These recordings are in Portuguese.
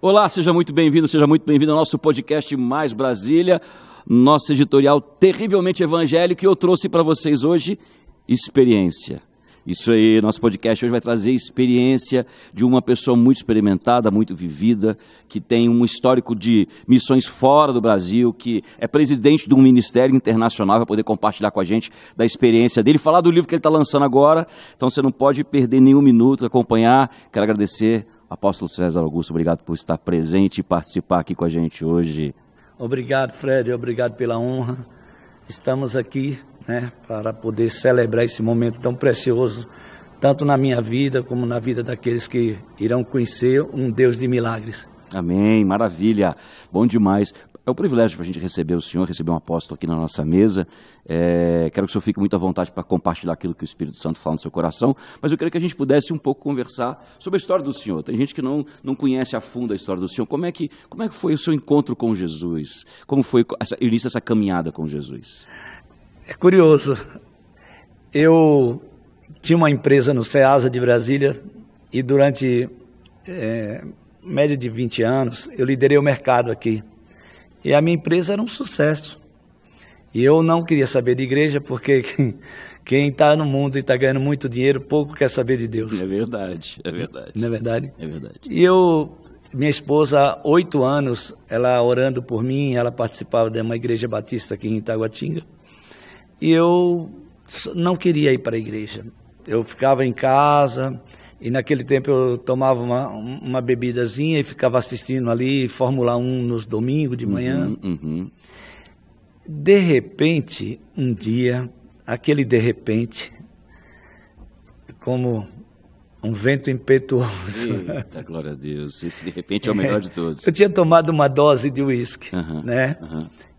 Olá, seja muito bem-vindo ao nosso podcast Mais Brasília, nosso editorial terrivelmente evangélico, e eu trouxe para vocês hoje experiência. Isso aí, nosso podcast hoje vai trazer experiência de uma pessoa muito experimentada, muito vivida, que tem um histórico de missões fora do Brasil, que é presidente de um ministério internacional, vai poder compartilhar com a gente da experiência dele, falar do livro que ele está lançando agora. Então você não pode perder nenhum minuto, acompanhar. Quero agradecer ao apóstolo César Augusto, obrigado por estar presente e participar aqui com a gente hoje. Obrigado, Fred, obrigado pela honra. Estamos aqui, para poder celebrar esse momento tão precioso, tanto na minha vida como na vida daqueles que irão conhecer um Deus de milagres. Amém, maravilha, bom demais. É um privilégio para a gente receber o senhor, receber um apóstolo aqui na nossa mesa. Quero que o senhor fique muito à vontade para compartilhar aquilo que o Espírito Santo fala no seu coração, mas eu queria que a gente pudesse um pouco conversar sobre a história do senhor. Tem gente que não conhece a fundo a história do senhor. Como é que foi o seu encontro com Jesus? Como foi o início dessa caminhada com Jesus? É curioso, eu tinha uma empresa no Ceasa de Brasília e durante média de 20 anos eu liderei o mercado aqui. E a minha empresa era um sucesso. E eu não queria saber de igreja porque quem está no mundo e está ganhando muito dinheiro, pouco quer saber de Deus. É verdade. Não é verdade? É verdade. E minha esposa, há 8 anos, ela orando por mim, ela participava de uma igreja batista aqui em Itaguatinga. E eu não queria ir para a igreja. Eu ficava em casa e naquele tempo eu tomava uma bebidazinha e ficava assistindo ali Fórmula 1 nos domingos de manhã. De repente, um dia, aquele de repente, como um vento impetuoso. Eita, glória a Deus, esse de repente é o melhor de todos. Eu tinha tomado uma dose de uísque,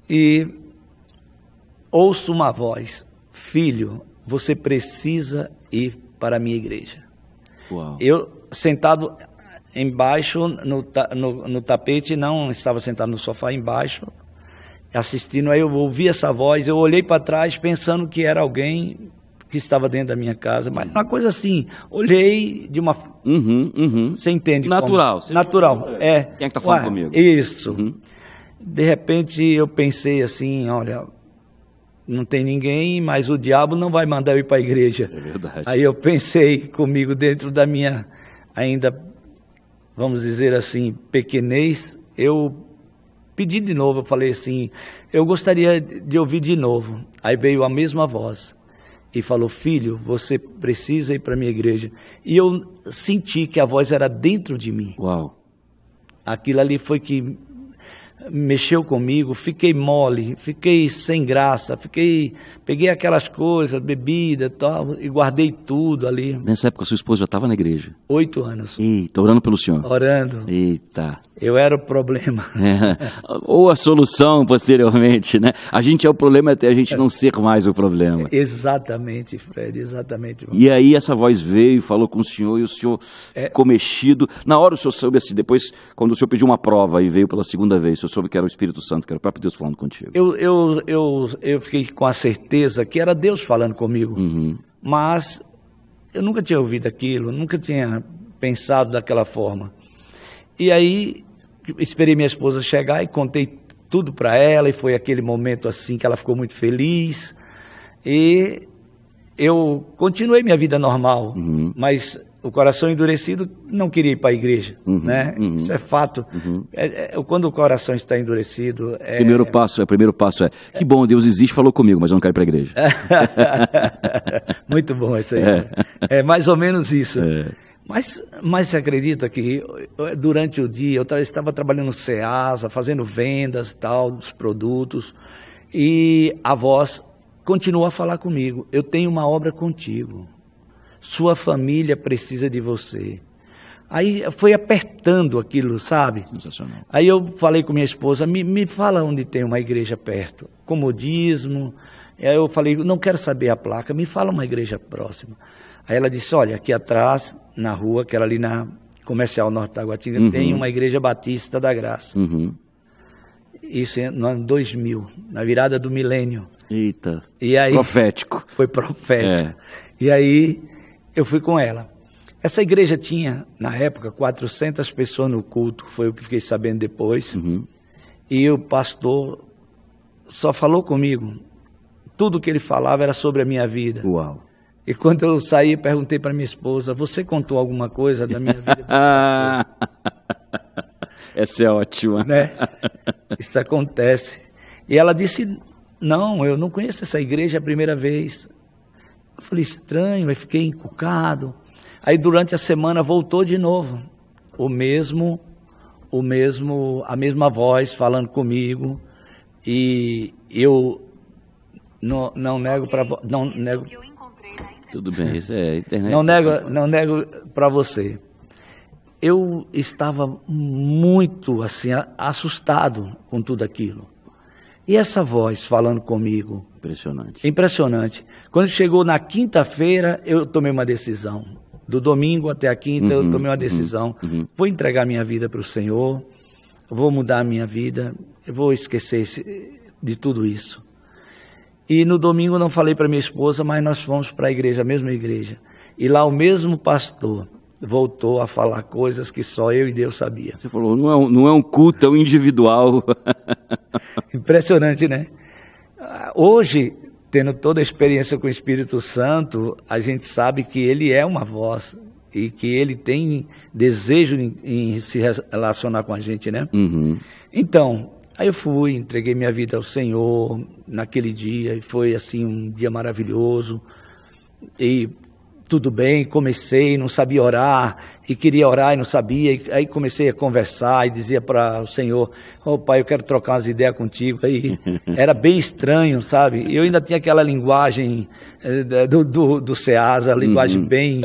E ouço uma voz: filho, você precisa ir para a minha igreja. Uau. Eu, sentado embaixo no tapete, não estava sentado no sofá, embaixo, assistindo, aí eu ouvi essa voz, eu olhei para trás pensando que era alguém que estava dentro da minha casa, mas uma coisa assim, olhei de uma... Você entende? Natural. Como? Natural, Quem é que está falando comigo? Isso. De repente eu pensei assim, olha, não tem ninguém, mas o diabo não vai mandar eu ir para a igreja. É verdade. Aí eu pensei comigo dentro da minha, ainda, vamos dizer assim, pequenez, eu pedi de novo, eu falei assim, eu gostaria de ouvir de novo. Aí veio a mesma voz e falou: filho, você precisa ir para a minha igreja. E eu senti que a voz era dentro de mim. Uau. Aquilo ali foi que mexeu comigo, fiquei mole, fiquei sem graça, peguei aquelas coisas, bebida e tal, e guardei tudo ali. Nessa época sua esposa já estava na igreja? 8 anos. Eita, orando pelo senhor? Orando. Eita. Eu era o problema. Ou a solução posteriormente, né? A gente é o problema até a gente não ser mais o problema. Exatamente, Fred, exatamente. E aí essa voz veio e falou com o senhor, e o senhor ficou mexido. Na hora o senhor soube assim, depois, quando o senhor pediu uma prova e veio pela segunda vez, o senhor soube que era o Espírito Santo, que era o próprio Deus falando contigo. Eu fiquei com a certeza que era Deus falando comigo, mas eu nunca tinha ouvido aquilo, nunca tinha pensado daquela forma. E aí esperei minha esposa chegar e contei tudo para ela, e foi aquele momento assim que ela ficou muito feliz, e eu continuei minha vida normal, mas o coração endurecido não queria ir para a igreja, Isso é fato. Quando o coração está endurecido... Primeiro passo é, que bom, Deus existe, falou comigo, mas eu não quero ir para a igreja. Muito bom isso aí. É mais ou menos isso. Mas você acredita que durante o dia eu estava trabalhando no Ceasa, fazendo vendas dos produtos, e a voz continua a falar comigo: eu tenho uma obra contigo, sua família precisa de você. Aí foi apertando aquilo, sabe? Sensacional. Aí eu falei com minha esposa: me fala onde tem uma igreja perto, comodismo. Aí eu falei: não quero saber a placa, me fala uma igreja próxima. Aí ela disse: olha, aqui atrás, na rua, que era ali na Comercial Norte da Guatinga, tem uma igreja Batista da Graça. Isso no ano 2000, na virada do milênio. Eita, e aí, profético. Foi profético. E aí eu fui com ela. Essa igreja tinha, na época, 400 pessoas no culto, foi o que fiquei sabendo depois. E o pastor só falou comigo. Tudo que ele falava era sobre a minha vida. Uau. E quando eu saí, perguntei para minha esposa, você contou alguma coisa da minha vida? Essa é ótima. Né? Isso acontece. E ela disse, não, eu não conheço essa igreja, é a primeira vez. Eu falei, estranho, aí fiquei encucado. Aí durante a semana voltou de novo. A mesma voz falando comigo. E eu não nego para Tudo bem, isso é internet. Não nego para você. Eu estava muito assim assustado com tudo aquilo. E essa voz falando comigo. Impressionante. Quando chegou na quinta-feira, eu tomei uma decisão. Do domingo até a quinta, eu tomei uma decisão. Vou entregar minha vida para o Senhor, vou mudar a minha vida, eu vou esquecer de tudo isso. E no domingo não falei para minha esposa, mas nós fomos para a mesma igreja. E lá o mesmo pastor voltou a falar coisas que só eu e Deus sabia. Você falou, não é um culto tão individual. Impressionante, né? Hoje, tendo toda a experiência com o Espírito Santo, a gente sabe que ele é uma voz e que ele tem desejo em se relacionar com a gente, né? Então, aí eu fui, entreguei minha vida ao Senhor naquele dia, e foi assim um dia maravilhoso, e tudo bem, comecei, não sabia orar, e queria orar e não sabia, e aí comecei a conversar e dizia para o Senhor, pai, eu quero trocar umas ideias contigo, aí era bem estranho, sabe, eu ainda tinha aquela linguagem do Ceasa, linguagem bem,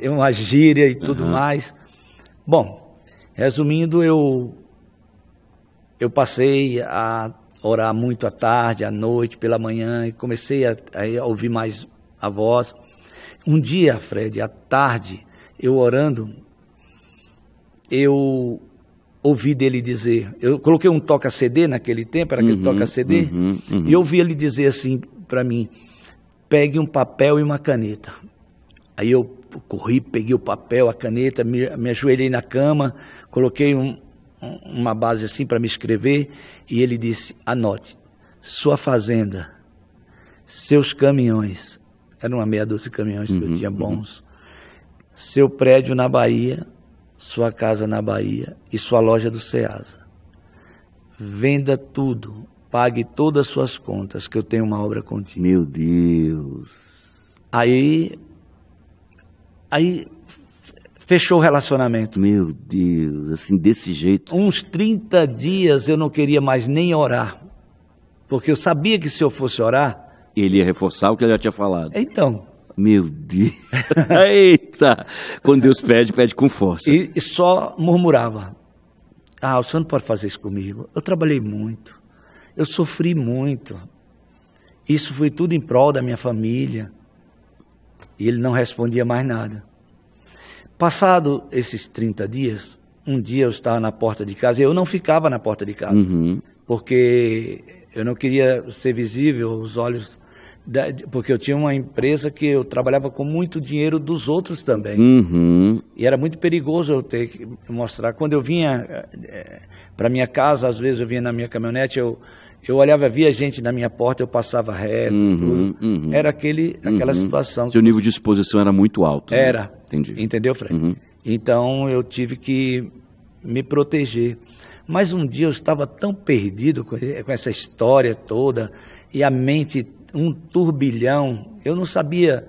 uma gíria e tudo mais. Bom, resumindo, eu passei a orar muito à tarde, à noite, pela manhã, e comecei a ouvir mais a voz. Um dia, Fred, à tarde, eu orando, eu ouvi dele dizer, eu coloquei um toca-CD naquele tempo, era aquele toca-CD, e eu ouvi ele dizer assim para mim, pegue um papel e uma caneta. Aí eu corri, peguei o papel, a caneta, me ajoelhei na cama, coloquei uma base assim para me escrever, e ele disse, anote, sua fazenda, seus caminhões, eram uma meia dúzia de caminhões que eu tinha bons, seu prédio na Bahia, sua casa na Bahia e sua loja do Ceasa. Venda tudo, pague todas as suas contas, que eu tenho uma obra contigo. Meu Deus! Aí fechou o relacionamento. Meu Deus, assim, desse jeito. Uns 30 dias eu não queria mais nem orar, porque eu sabia que se eu fosse orar... Ele ia reforçar o que ele já tinha falado. Então... Meu Deus! Eita! Quando Deus pede com força. E só murmurava. O senhor não pode fazer isso comigo. Eu trabalhei muito. Eu sofri muito. Isso foi tudo em prol da minha família. E ele não respondia mais nada. Passado esses 30 dias, um dia eu estava na porta de casa, e eu não ficava na porta de casa, porque eu não queria ser visível aos olhos, porque eu tinha uma empresa que eu trabalhava com muito dinheiro dos outros também, e era muito perigoso eu ter que mostrar. Quando eu vinha para minha casa, às vezes eu vinha na minha caminhonete, eu olhava, via gente na minha porta, eu passava reto, era aquela situação. Seu nível de exposição era muito alto. Era, né? Entendi. Entendeu, Fred? Então eu tive que me proteger. Mas um dia eu estava tão perdido com essa história toda, e a mente um turbilhão, eu não sabia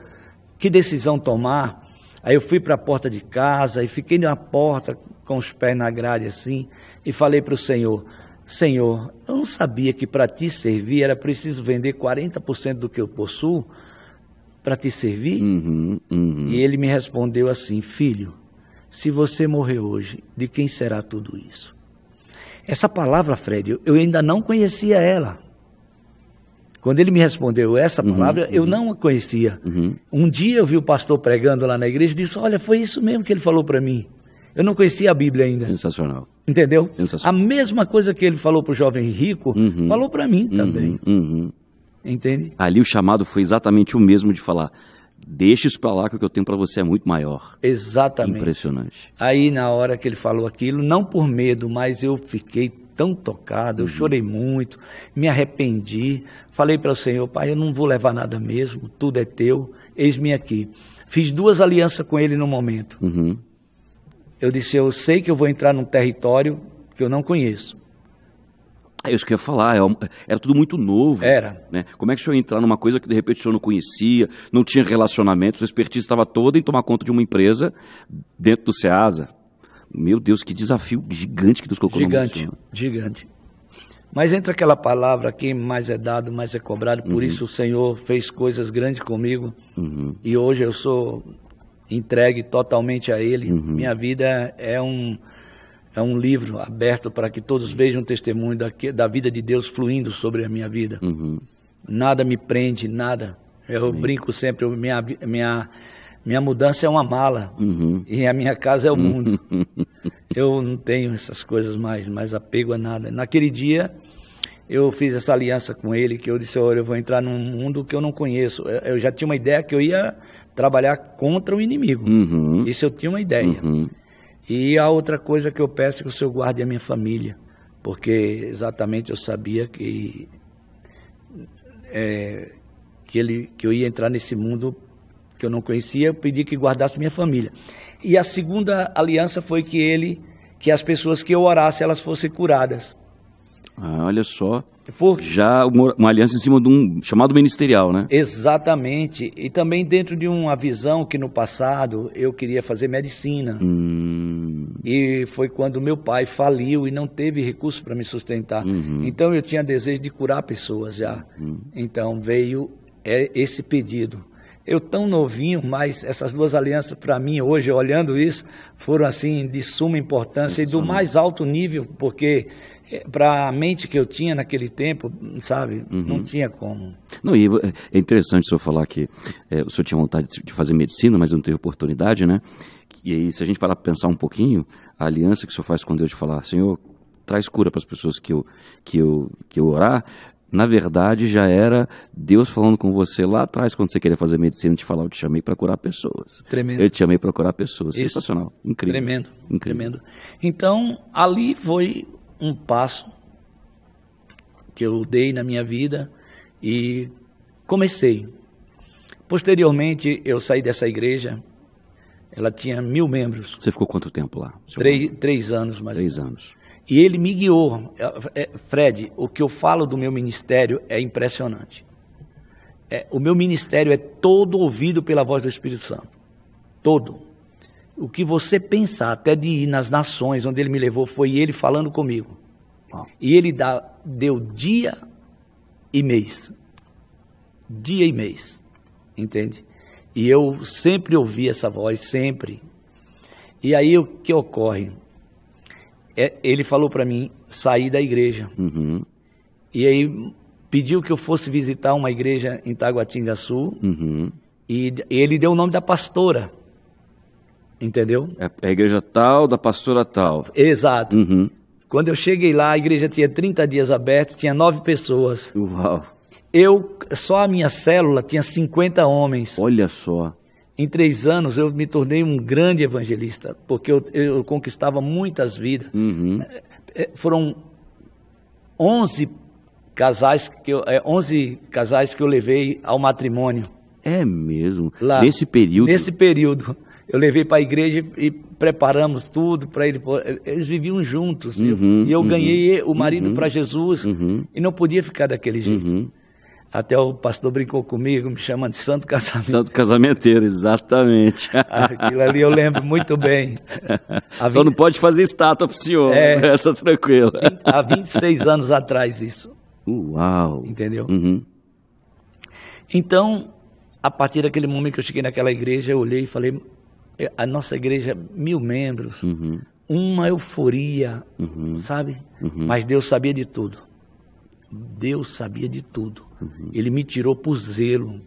que decisão tomar. Aí eu fui para a porta de casa e fiquei na porta com os pés na grade assim, e falei para o Senhor, Senhor, eu não sabia que para te servir era preciso vender 40% do que eu possuo para te servir? E ele me respondeu assim, filho, se você morrer hoje, de quem será tudo isso? Essa palavra, Fred, eu ainda não conhecia ela. Quando ele me respondeu essa palavra, eu não a conhecia. Um dia eu vi o pastor pregando lá na igreja e disse, olha, foi isso mesmo que ele falou para mim. Eu não conhecia a Bíblia ainda. Sensacional. Entendeu? Sensacional. A mesma coisa que ele falou para o jovem rico, falou para mim também. Entende? Ali o chamado foi exatamente o mesmo de falar, Deixa isso para lá, que o que eu tenho para você é muito maior. Exatamente. Impressionante. Aí, na hora que ele falou aquilo, não por medo, mas eu fiquei tão tocado, eu chorei muito, me arrependi, falei para o Senhor, Pai, eu não vou levar nada mesmo, tudo é teu, eis-me aqui. Fiz 2 alianças com ele no momento. Eu disse, eu sei que eu vou entrar num território que eu não conheço. É isso que eu ia falar, era tudo muito novo. Era. Né? Como é que o senhor ia entrar numa coisa que de repente o senhor não conhecia, não tinha relacionamento, sua expertise estava toda em tomar conta de uma empresa dentro do Ceasa? Meu Deus, que desafio gigante que Deus colocou no mundo do senhor. Gigante. Mas entra aquela palavra aqui, mais é dado, mais é cobrado, por isso o Senhor fez coisas grandes comigo, e hoje eu sou entregue totalmente a Ele. Minha vida é um livro aberto para que todos vejam o testemunho da vida de Deus fluindo sobre a minha vida. Nada me prende, nada. Eu brinco sempre, minha mudança é uma mala, e a minha casa é o mundo. Eu não tenho essas coisas mais apego a nada. Naquele dia, eu fiz essa aliança com ele, que eu disse, olha, eu vou entrar num mundo que eu não conheço. Eu já tinha uma ideia que eu ia trabalhar contra o inimigo. Isso eu tinha uma ideia. E a outra coisa que eu peço é que o Senhor guarde a minha família, porque exatamente eu sabia que eu ia entrar nesse mundo que eu não conhecia, eu pedi que guardasse minha família. E a segunda aliança foi que as pessoas que eu orasse, elas fossem curadas. Olha só, já uma aliança em cima de um chamado ministerial, né? Exatamente, e também dentro de uma visão que no passado eu queria fazer medicina. E foi quando meu pai faliu e não teve recurso para me sustentar. Então eu tinha desejo de curar pessoas já. Então veio esse pedido. Eu tão novinho, mas essas 2 alianças para mim hoje, olhando isso, foram assim de suma importância e do mais alto nível, porque para a mente que eu tinha naquele tempo, sabe, não tinha como. Não, e é interessante o senhor falar que o senhor tinha vontade de fazer medicina, mas não teve oportunidade, né? E aí, se a gente parar para pensar um pouquinho, a aliança que o senhor faz com Deus de falar, Senhor, traz cura para as pessoas que eu orar, na verdade já era Deus falando com você lá atrás, quando você queria fazer medicina, te falar, eu te chamei para curar pessoas. Tremendo. Eu te chamei para curar pessoas. Isso. Sensacional, incrível. Tremendo, incrível. Tremendo. Então, ali foi um passo que eu dei na minha vida e comecei. Posteriormente, eu saí dessa igreja, ela tinha 1000 membros. Você ficou quanto tempo lá? 3 anos mais ou menos. 3 anos. E ele me guiou. Fred, o que eu falo do meu ministério é impressionante. O meu ministério é todo ouvido pela voz do Espírito Santo. Todo. O que você pensar, até de ir nas nações onde ele me levou, foi ele falando comigo. E ele deu dia e mês. Dia e mês. Entende? E eu sempre ouvi essa voz, sempre. E aí o que ocorre? Ele falou para mim sair da igreja. E aí pediu que eu fosse visitar uma igreja em Taguatinga-Sul. E ele deu o nome da pastora. Entendeu? É a igreja tal, da pastora tal. Exato. Quando eu cheguei lá, a igreja tinha 30 dias abertos, tinha 9 pessoas. Uau! Só a minha célula tinha 50 homens. Olha só. Em 3 anos eu me tornei um grande evangelista, porque eu conquistava muitas vidas. Foram 11 casais que eu levei ao matrimônio. É mesmo? Lá, nesse período? Nesse período. Eu levei para a igreja e preparamos tudo para ele. Eles viviam juntos. E eu ganhei o marido para Jesus e não podia ficar daquele jeito. Até o pastor brincou comigo, me chamando de santo casamento. Santo casamenteiro, exatamente. Aquilo ali eu lembro muito bem. Só não pode fazer estátua para o senhor, essa tranquila. Há 26 anos atrás isso. Uau! Entendeu? Então, a partir daquele momento que eu cheguei naquela igreja, eu olhei e falei, a nossa igreja, 1000 membros, uma euforia, sabe? Mas Deus sabia de tudo. Deus sabia de tudo. Ele me tirou por zelo.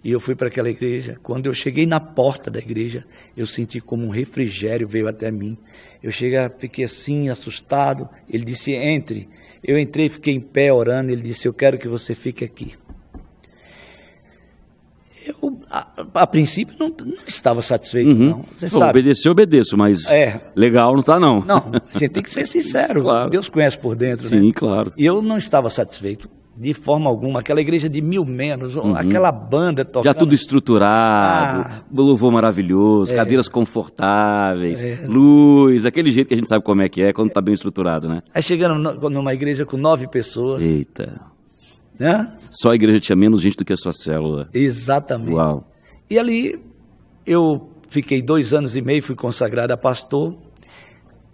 E eu fui para aquela igreja. Quando eu cheguei na porta da igreja, eu senti como um refrigério veio até mim. Eu fiquei assim, assustado. Ele disse, entre. Eu entrei, fiquei em pé orando. Ele disse, eu quero que você fique aqui. Eu, a princípio, não estava satisfeito, não. Você sabe. Obedecer, eu obedeço, mas legal não está, não. Não, a gente tem que ser sincero. Claro. Deus conhece por dentro, né? Sim, claro. E eu não estava satisfeito de forma alguma. Aquela igreja de 1000 membros, aquela banda tocando. Já tudo estruturado, louvor maravilhoso, cadeiras confortáveis, luz, aquele jeito que a gente sabe como é que é quando está bem estruturado, né? Aí chegando numa igreja com 9 pessoas. Eita. Né? Só a igreja tinha menos gente do que a sua célula. Exatamente. Uau. E ali eu fiquei 2 anos e meio, fui consagrado a pastor.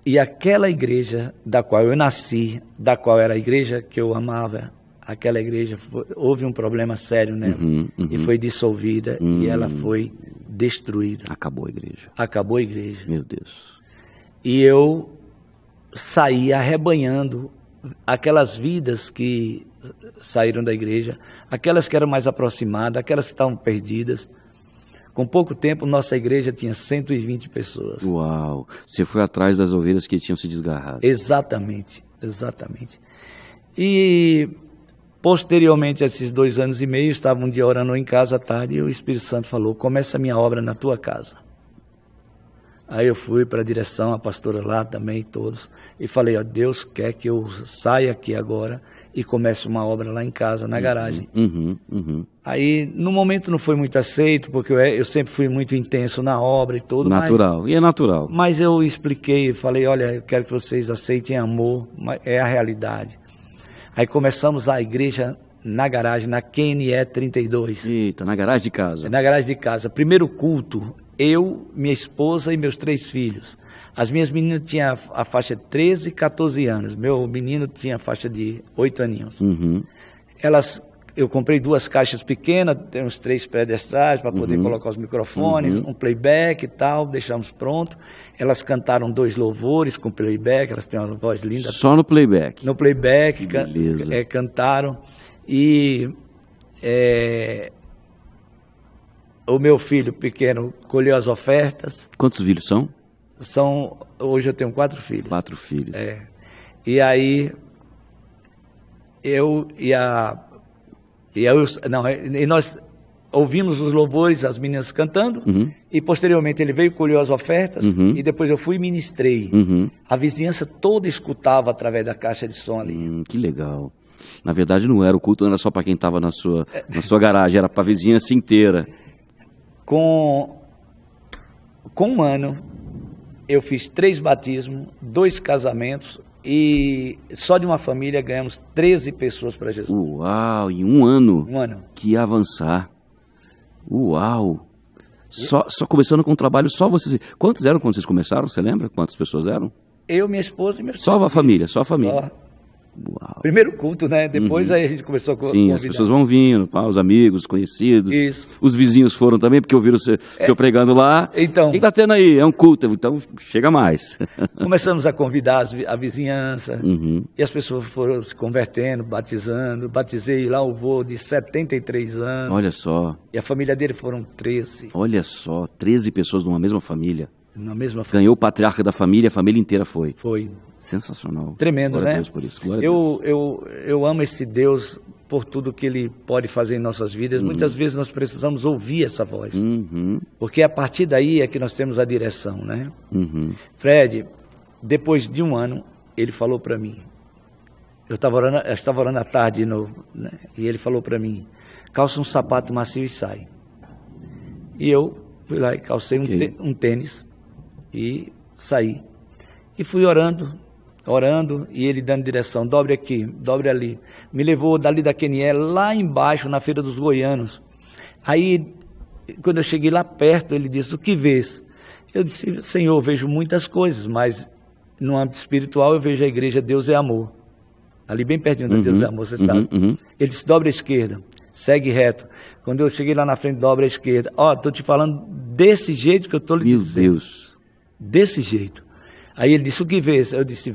E aquela igreja da qual eu nasci, da qual era a igreja que eu amava, aquela igreja, houve um problema sério nela. E foi dissolvida e ela foi destruída. Acabou a igreja. Acabou a igreja. Meu Deus. E eu saí arrebanhando aquelas vidas que saíram da igreja, aquelas que eram mais aproximadas, aquelas que estavam perdidas. Com pouco tempo, nossa igreja tinha 120 pessoas. Uau! Você foi atrás das ovelhas que tinham se desgarrado. Exatamente, exatamente. E, posteriormente a esses 2 anos e meio, estava um dia orando em casa à tarde e o Espírito Santo falou, começa a minha obra na tua casa. Aí eu fui para a direção, a pastora lá também, todos, e falei, ó, Deus quer que eu saia aqui agora e comece uma obra lá em casa, na garagem. Aí, no momento não foi muito aceito, porque eu sempre fui muito intenso na obra e tudo. Natural, e é natural. Mas eu expliquei, falei, olha, eu quero que vocês aceitem amor, é a realidade. Aí começamos a igreja na garagem, na QNE 32. Eita, na garagem de casa. Na garagem de casa. Primeiro culto, eu, minha esposa e meus 3 filhos. As minhas meninas tinham a faixa de 13 e 14 anos. Meu menino tinha a faixa de 8 aninhos. Eu comprei 2 caixas pequenas, tem uns 3 pedestrais para poder colocar os microfones, um playback e tal, deixamos pronto. Elas cantaram 2 louvores com playback, elas têm uma voz linda. Só no playback? No playback, beleza. Cantaram. E o meu filho pequeno colheu as ofertas. Quantos filhos são? Hoje eu tenho 4 filhos. 4 filhos. E aí, nós ouvimos os louvores, as meninas cantando, e posteriormente ele veio, colheu as ofertas, e depois eu fui e ministrei. A vizinhança toda escutava através da caixa de som ali. Que legal. Na verdade não era o culto, não era só para quem estava na sua garagem, era para a vizinhança inteira. Com 1 ano, eu fiz 3 batismos, 2 casamentos, e só de uma família ganhamos 13 pessoas para Jesus. Uau, em 1 ano? 1 ano. Que ia avançar. Uau. Só começando com um trabalho, só vocês. Quantos eram quando vocês começaram? Você lembra quantas pessoas eram? Eu, minha esposa e meus filhos. Só a família, só a família. Uau. Primeiro culto, né? Depois aí a gente começou a Sim, as pessoas vão vindo, os amigos, os conhecidos. Isso. Os vizinhos foram também, porque ouviram o senhor pregando lá. Então. O que está tendo aí? É um culto, então chega mais. Começamos a convidar a vizinhança. E as pessoas foram se convertendo, batizando. Batizei lá o vô de 73 anos. Olha só. E a família dele foram 13. Olha só, 13 pessoas numa mesma família. Na mesma família. Ganhou o patriarca da família, a família inteira foi. Foi. Sensacional. Tremendo, Glória né? a Deus por isso. Glória a Deus. Eu amo esse Deus por tudo que Ele pode fazer em nossas vidas. Muitas vezes nós precisamos ouvir essa voz. Porque a partir daí é que nós temos a direção, né? Fred, depois de 1 ano, ele falou para mim. Eu estava orando à tarde de novo, né? E ele falou para mim, calça um sapato macio e sai. E eu fui lá e calcei um tênis e saí. E fui orando, e ele dando direção, dobre aqui, dobre ali. Me levou dali da QNE, lá embaixo, na Feira dos Goianos. Aí, quando eu cheguei lá perto, ele disse, o que vês? Eu disse, Senhor, eu vejo muitas coisas, mas no âmbito espiritual eu vejo a igreja Deus é Amor. Ali bem pertinho da Deus é Amor, você sabe. Ele disse, dobra à esquerda, segue reto. Quando eu cheguei lá na frente, dobra à esquerda. Estou te falando desse jeito que eu estou lhe dizendo. Meu Deus. Desse jeito. Aí ele disse, o que vês? Eu disse,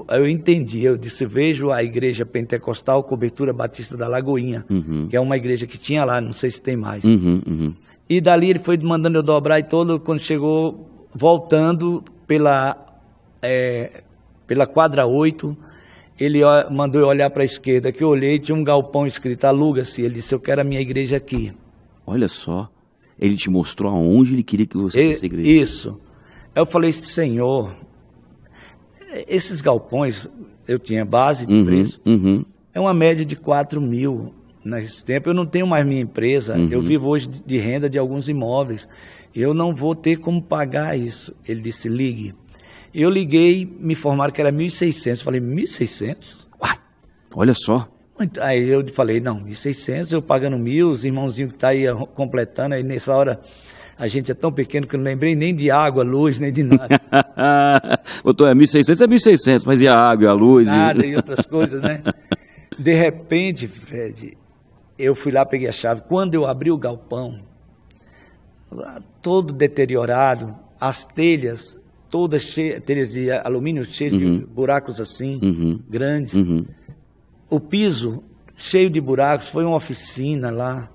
eu entendi, vejo a igreja pentecostal Cobertura Batista da Lagoinha, que é uma igreja que tinha lá, não sei se tem mais. E dali ele foi mandando eu dobrar e todo, quando chegou, voltando pela quadra 8, ele mandou eu olhar para a esquerda, que eu olhei, tinha um galpão escrito, aluga-se, ele disse, eu quero a minha igreja aqui. Olha só. Ele te mostrou aonde ele queria que você fosse a igreja. Isso. Aí eu falei, Senhor, esses galpões, eu tinha base de preço, é uma média de 4 mil nesse tempo. Eu não tenho mais minha empresa, eu vivo hoje de renda de alguns imóveis. Eu não vou ter como pagar isso. Ele disse, ligue. Eu liguei, me informaram que era 1.600. Falei, 1.600? Uai, olha só. Aí eu falei, não, 1.600, eu pagando 1.000, os irmãozinhos que estão aí completando, aí nessa hora a gente é tão pequeno que eu não lembrei nem de água, luz, nem de nada. Botou, 1.600 é 1.600, mas e a água, e a luz? Nada e outras coisas, né? De repente, Fred, eu fui lá, peguei a chave. Quando eu abri o galpão, todo deteriorado, as telhas, todas cheias, telhas de alumínio cheias de buracos assim, grandes. O piso cheio de buracos, foi uma oficina lá.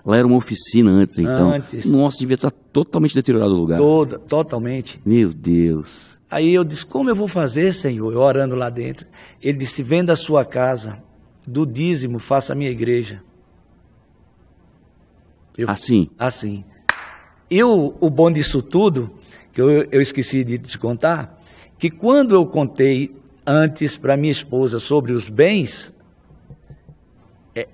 Lá era uma oficina antes, então? Antes. Nossa, devia estar totalmente deteriorado o lugar. Totalmente. Meu Deus. Aí eu disse, como eu vou fazer, Senhor? Eu orando lá dentro. Ele disse, venda a sua casa, do dízimo faça a minha igreja. Assim? Assim. E o bom disso tudo, que eu esqueci de te contar, que quando eu contei antes para minha esposa sobre os bens,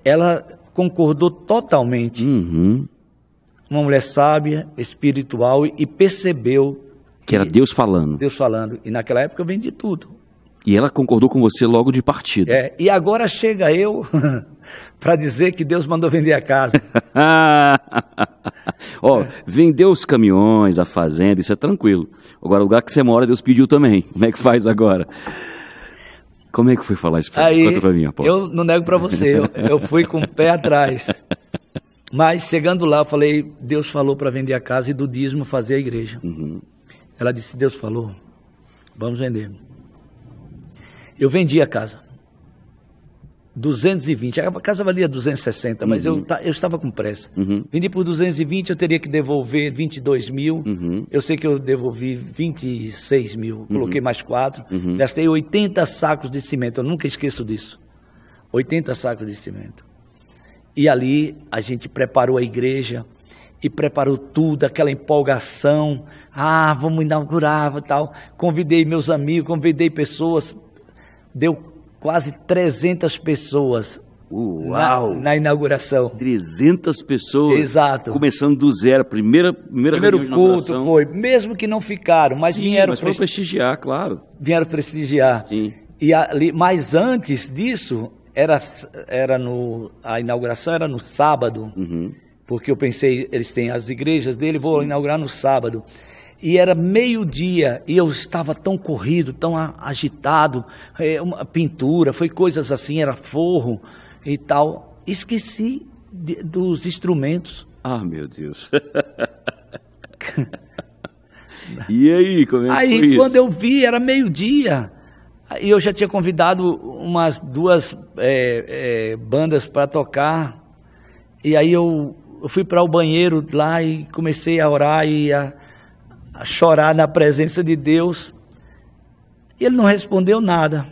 ela concordou totalmente. Uma mulher sábia, espiritual e percebeu que era Deus falando. Deus falando. E naquela época eu vendi tudo. E ela concordou com você logo de partida. E agora chega eu para dizer que Deus mandou vender a casa. Vendeu os caminhões, a fazenda, isso é tranquilo. Agora, o lugar que você mora, Deus pediu também. Como é que faz agora? Como é que foi falar isso para mim? Conta para mim, apóstolo. Eu não nego para você, eu fui com o pé atrás. Mas chegando lá, eu falei, Deus falou para vender a casa e do dízimo fazer a igreja. Ela disse, Deus falou, vamos vender. Eu vendi a casa. 220, a casa valia 260, mas eu estava com pressa. Vendi por 220, eu teria que devolver 22 mil. Eu sei que eu devolvi 26 mil, coloquei mais 4. Gastei 80 sacos de cimento, eu nunca esqueço disso. 80 sacos de cimento. E ali a gente preparou a igreja e preparou tudo, aquela empolgação. Vamos inaugurar e tal. Convidei meus amigos, convidei pessoas. Deu quase 300 pessoas na inauguração. 300 pessoas? Exato. Começando do zero, primeiro culto foi, mesmo que não ficaram, mas vieram... Mas foram prestigiar, claro. Vieram prestigiar. Sim. E ali, mas antes disso, a inauguração era no sábado, porque eu pensei, eles têm as igrejas dele, vou inaugurar no sábado. E era meio-dia, e eu estava tão corrido, tão agitado, uma pintura, foi coisas assim, era forro e tal. Esqueci dos instrumentos. Meu Deus. E aí, como é que foi isso? Aí, quando eu vi, era meio-dia, e eu já tinha convidado umas 2 bandas para tocar, e aí eu fui para o banheiro lá e comecei a orar e a chorar na presença de Deus. E ele não respondeu nada.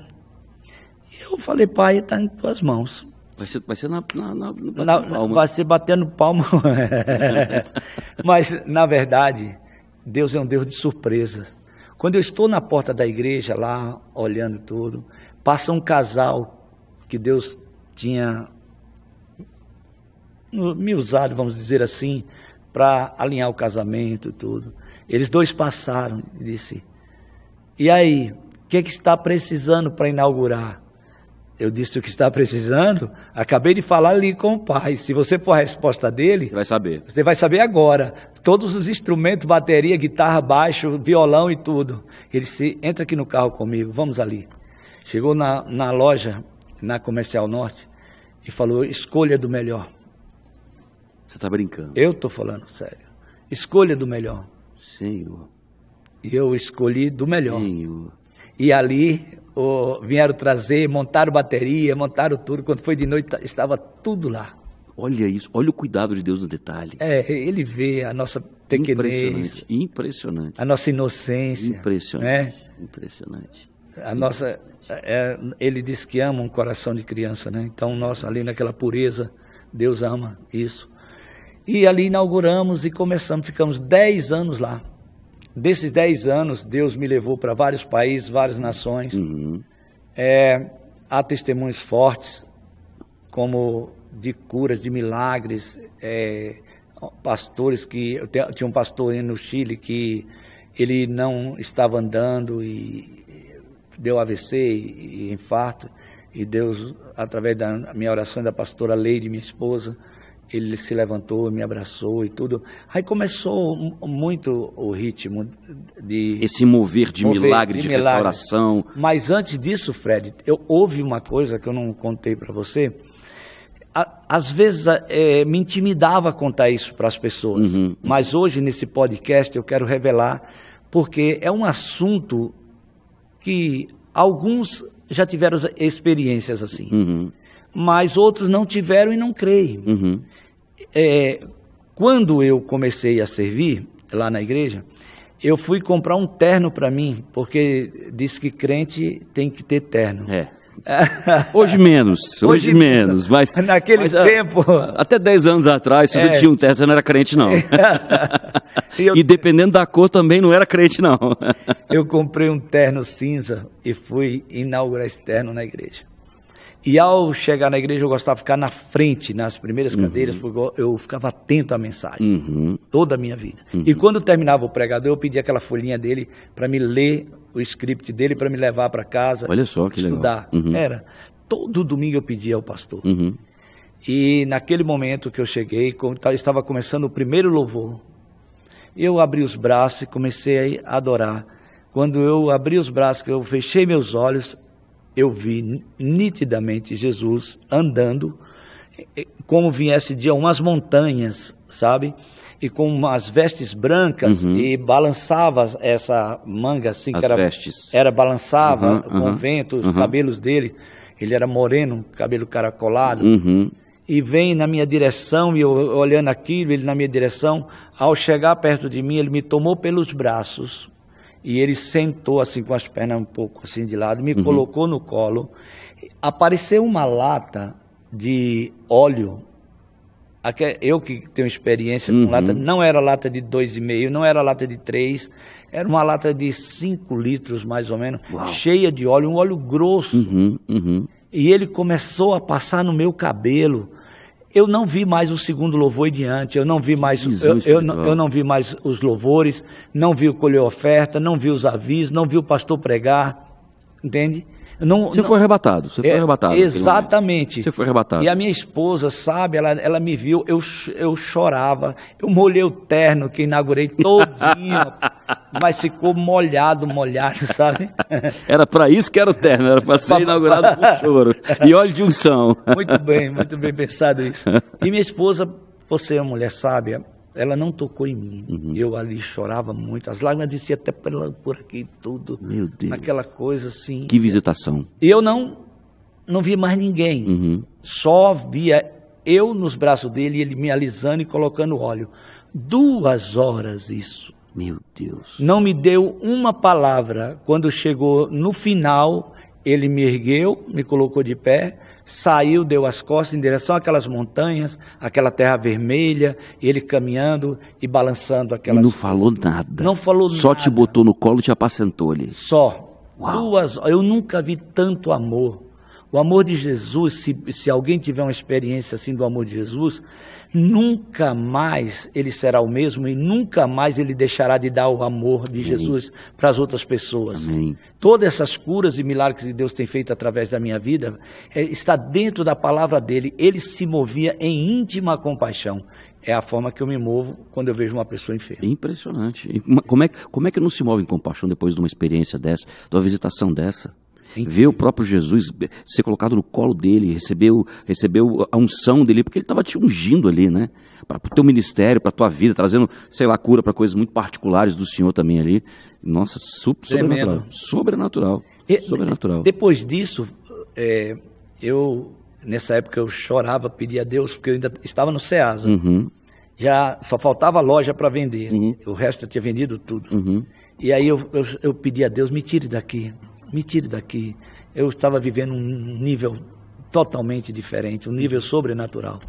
Eu falei, pai, está em tuas mãos. Vai ser na palma. Vai ser batendo palma. Mas, na verdade, Deus é um Deus de surpresas. Quando eu estou na porta da igreja lá, olhando tudo, passa um casal que Deus tinha me usado, vamos dizer assim, para alinhar o casamento e tudo. Eles 2 passaram e disse, e aí, o que está precisando para inaugurar? Eu disse, o que está precisando? Acabei de falar ali com o pai. Se você for a resposta dele... Você vai saber. Você vai saber agora. Todos os instrumentos, bateria, guitarra, baixo, violão e tudo. Ele disse, entra aqui no carro comigo, vamos ali. Chegou na loja, na Comercial Norte, e falou, escolha do melhor. Você está brincando? Eu estou falando sério. Escolha do melhor. Senhor. E eu escolhi do melhor. Senhor. E ali vieram trazer, montaram bateria, montaram tudo. Quando foi de noite, estava tudo lá. Olha isso, olha o cuidado de Deus no detalhe. Ele vê a nossa pequenez. Impressionante. A nossa inocência. Impressionante. Impressionante. A nossa... ele diz que ama um coração de criança, né? Então, nós ali naquela pureza, Deus ama isso. E ali inauguramos e começamos, ficamos 10 anos lá. Desses 10 anos, Deus me levou para vários países, várias nações. Há testemunhos fortes, como de curas, de milagres, pastores que... Tinha um pastor no Chile que ele não estava andando e deu AVC e infarto, e Deus, através da minha oração e da pastora Leide, minha esposa, ele se levantou, me abraçou e tudo. Aí começou muito o ritmo de... Esse mover de milagre, de restauração. Mas antes disso, Fred, houve uma coisa que eu não contei para você. Às vezes me intimidava contar isso para as pessoas. Mas hoje, nesse podcast, eu quero revelar, porque é um assunto que alguns já tiveram experiências assim. Mas outros não tiveram e não creem. Quando eu comecei a servir lá na igreja, eu fui comprar um terno para mim, porque diz que crente tem que ter terno. Hoje menos, mas naquele tempo... Até 10 anos atrás, se você tinha um terno, você não era crente, não. E dependendo da cor, também não era crente, não. Eu comprei um terno cinza e fui inaugurar esse terno na igreja. E ao chegar na igreja, eu gostava de ficar na frente, nas primeiras cadeiras, porque eu ficava atento à mensagem, toda a minha vida. E quando terminava o pregador, eu pedia aquela folhinha dele para me ler o script dele, para me levar para casa. Olha só que estudar. Legal. Todo domingo eu pedia ao pastor. E naquele momento que eu cheguei, estava começando o primeiro louvor, eu abri os braços e comecei a adorar. Quando eu abri os braços, que eu fechei meus olhos, eu vi nitidamente Jesus andando, como viesse de umas montanhas, sabe? E com umas vestes brancas, e balançava essa manga assim, as vestes. Balançava com o vento, os cabelos dele. Ele era moreno, cabelo caracolado. E vem na minha direção, e eu olhando aquilo, ele na minha direção. Ao chegar perto de mim, ele me tomou pelos braços. E ele sentou assim com as pernas um pouco assim de lado, me colocou no colo. Apareceu uma lata de óleo. Eu que tenho experiência com lata, não era lata de 2,5, não era lata de 3, era uma lata de 5 litros mais ou menos, cheia de óleo, um óleo grosso. E ele começou a passar no meu cabelo. Eu não vi mais o segundo louvor em diante, eu não vi mais, eu não vi mais os louvores, não vi o colher oferta, não vi os avisos, não vi o pastor pregar, entende? Você foi arrebatado, Exatamente. Você foi arrebatado. E a minha esposa, sabe, ela me viu, eu chorava, eu molhei o terno que inaugurei todinho, mas ficou molhado, sabe? Era para isso que era o terno, era para ser inaugurado com choro e óleo de unção. Muito bem pensado isso. E minha esposa, por ser uma mulher sábia, ela não tocou em mim. Eu ali chorava muito, as lágrimas desciam até por aqui tudo. Meu Deus. Aquela coisa assim. Que visitação. E eu não vi mais ninguém. Só via eu nos braços dele, ele me alisando e colocando óleo. 2 horas isso. Meu Deus. Não me deu uma palavra. Quando chegou no final, ele me ergueu, me colocou de pé, saiu, deu as costas em direção àquelas montanhas, aquela terra vermelha, ele caminhando e balançando aquelas... E não falou nada. Não falou nada. Só te botou no colo e te apacentou ali. Só. Eu nunca vi tanto amor. O amor de Jesus, se alguém tiver uma experiência assim do amor de Jesus, nunca mais ele será o mesmo e nunca mais ele deixará de dar o amor de Jesus para as outras pessoas. Amém. Todas essas curas e milagres que Deus tem feito através da minha vida, está dentro da palavra dele. Ele se movia em íntima compaixão. É a forma que eu me movo quando eu vejo uma pessoa enferma. Impressionante. Como é que não se move em compaixão depois de uma experiência dessa, de uma visitação dessa? Ver o próprio Jesus ser colocado no colo dele, recebeu a unção dele, porque ele estava te ungindo ali, né? Para o teu ministério, para a tua vida, trazendo, sei lá, cura para coisas muito particulares do Senhor também ali. Nossa, sobrenatural. Sobrenatural. Depois disso, nessa época eu chorava, pedia a Deus, porque eu ainda estava no Ceasa. Já só faltava loja para vender. O resto eu tinha vendido tudo. E aí eu pedi a Deus, me tire daqui. Eu estava vivendo um nível totalmente diferente, um nível sobrenatural.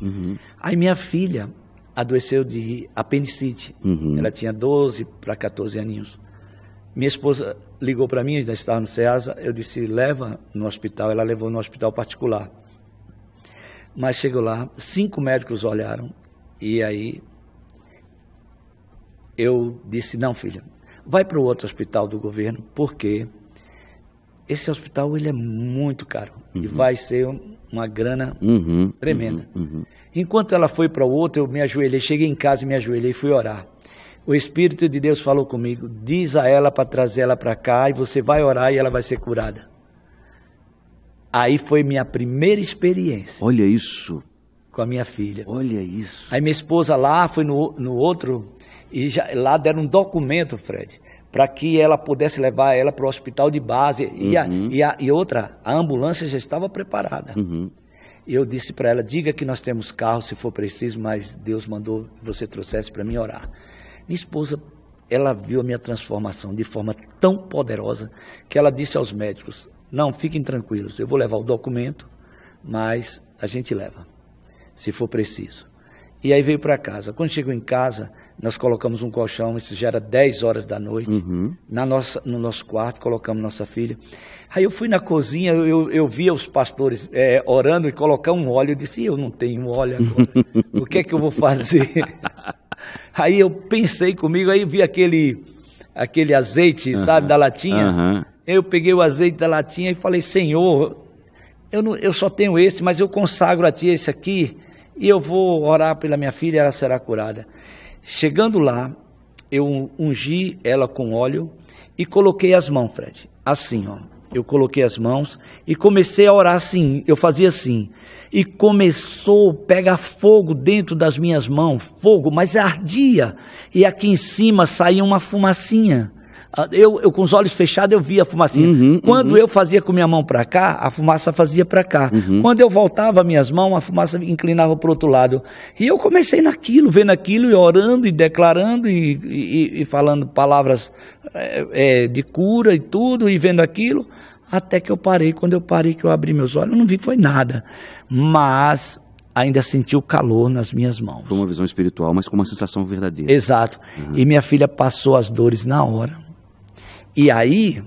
Aí minha filha, adoeceu de apendicite. Ela tinha 12 para 14 aninhos. Minha esposa ligou para mim, ainda estava no SEASA, eu disse, leva no hospital. Ela levou no hospital particular. Mas chegou lá, 5 médicos olharam, e aí eu disse, não, filha, vai para o outro hospital do governo, porque esse hospital ele é muito caro, e vai ser uma grana tremenda. Enquanto ela foi para o outro, eu me ajoelhei, cheguei em casa e me ajoelhei e fui orar. O Espírito de Deus falou comigo, diz a ela para trazer ela para cá, e você vai orar e ela vai ser curada. Aí foi minha primeira experiência. Olha isso. Com a minha filha. Olha isso. Aí minha esposa lá foi no outro, e lá deram um documento, Fred, para que ela pudesse levar ela para o hospital de base. E outra, a ambulância já estava preparada. E eu disse para ela, diga que nós temos carro se for preciso, mas Deus mandou que você trouxesse para mim orar. Minha esposa, ela viu a minha transformação de forma tão poderosa, que ela disse aos médicos, não, fiquem tranquilos, eu vou levar o documento, mas a gente leva, se for preciso. E aí veio para casa. Quando chegou em casa, nós colocamos um colchão, isso já era 10 horas da noite, no nosso quarto, colocamos nossa filha. Aí eu fui na cozinha, eu via os pastores orando e colocar um óleo, eu disse, eu não tenho óleo agora, o que é que eu vou fazer? Aí eu pensei comigo, aí vi aquele azeite, sabe, da latinha. Eu peguei o azeite da latinha e falei, Senhor, eu só tenho esse, mas eu consagro a Ti esse aqui, e eu vou orar pela minha filha e ela será curada. Chegando lá, eu ungi ela com óleo e coloquei as mãos, Fred, assim, ó. Eu coloquei as mãos e comecei a orar assim, eu fazia assim. E começou a pegar fogo dentro das minhas mãos, fogo, mas ardia. E aqui em cima saía uma fumacinha. Eu com os olhos fechados, eu via a fumacinha. Quando eu fazia com minha mão para cá, a fumaça fazia para cá. Quando eu voltava minhas mãos, a fumaça inclinava para o outro lado. E eu comecei naquilo, vendo aquilo, e orando, e declarando, e falando palavras de cura e tudo, e vendo aquilo. Até que eu parei. Quando eu parei, que eu abri meus olhos, eu não vi foi nada. Mas ainda senti o calor nas minhas mãos. Foi uma visão espiritual, mas com uma sensação verdadeira. Exato. E minha filha passou as dores na hora. E aí,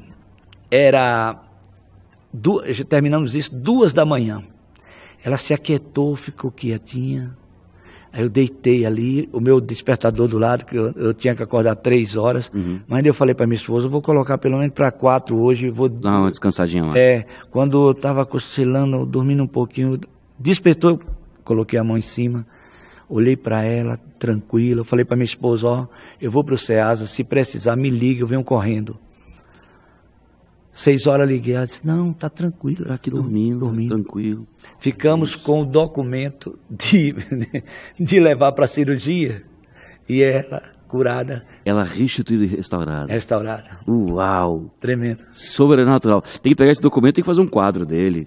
terminamos isso 2 da manhã. Ela se aquietou, ficou quietinha. Aí eu deitei ali, o meu despertador do lado, que eu tinha que acordar 3 horas. Mas eu falei para minha esposa, eu vou colocar pelo menos para 4 hoje. Vou dar uma descansadinha lá. Quando eu estava cochilando, dormindo um pouquinho, despertou, eu coloquei a mão em cima, olhei para ela, tranquilo. Eu falei para minha esposa, ó, eu vou para o SEASA, se precisar me liga, eu venho correndo. 6 horas liguei, ela disse, não, tá tranquilo. Tá aqui dormindo, tranquilo. Ficamos com o documento de levar para a cirurgia, e ela curada. Ela restituída e restaurada. Restaurada. Uau! Tremendo. Sobrenatural. Tem que pegar esse documento e tem que fazer um quadro dele.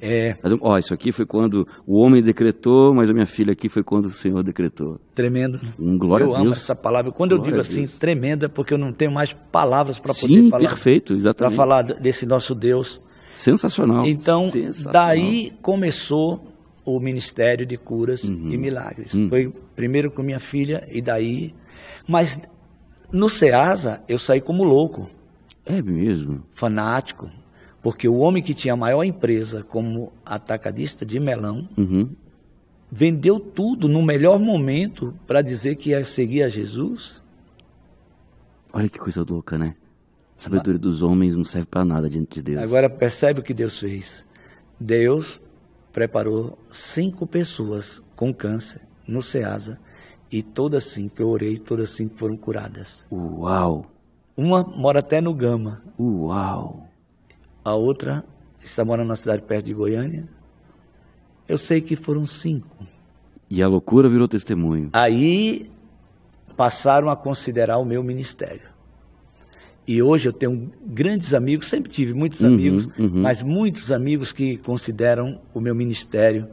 Isso aqui foi quando o homem decretou, mas a minha filha aqui foi quando o Senhor decretou. Tremendo. Glória a Deus. Eu amo essa palavra. Quando eu digo assim, tremendo, é porque eu não tenho mais palavras para poder falar. Sim, perfeito, exatamente. Para falar desse nosso Deus. Sensacional. Então, daí começou o ministério de curas e milagres. Foi primeiro com minha filha e daí... Mas no SEASA eu saí como louco. É mesmo? Fanático. Porque o homem que tinha a maior empresa como atacadista de melão, vendeu tudo no melhor momento para dizer que ia seguir a Jesus. Olha que coisa louca, né? A sabedoria dos homens não serve para nada diante de Deus. Agora percebe o que Deus fez. Deus preparou 5 pessoas com câncer no SEASA. E todas 5, eu orei, todas 5 foram curadas. Uau! Uma mora até no Gama. Uau! A outra está morando na cidade perto de Goiânia. Eu sei que foram 5. E a loucura virou testemunho. Aí passaram a considerar o meu ministério. E hoje eu tenho grandes amigos, sempre tive muitos amigos, mas muitos amigos que consideram o meu ministério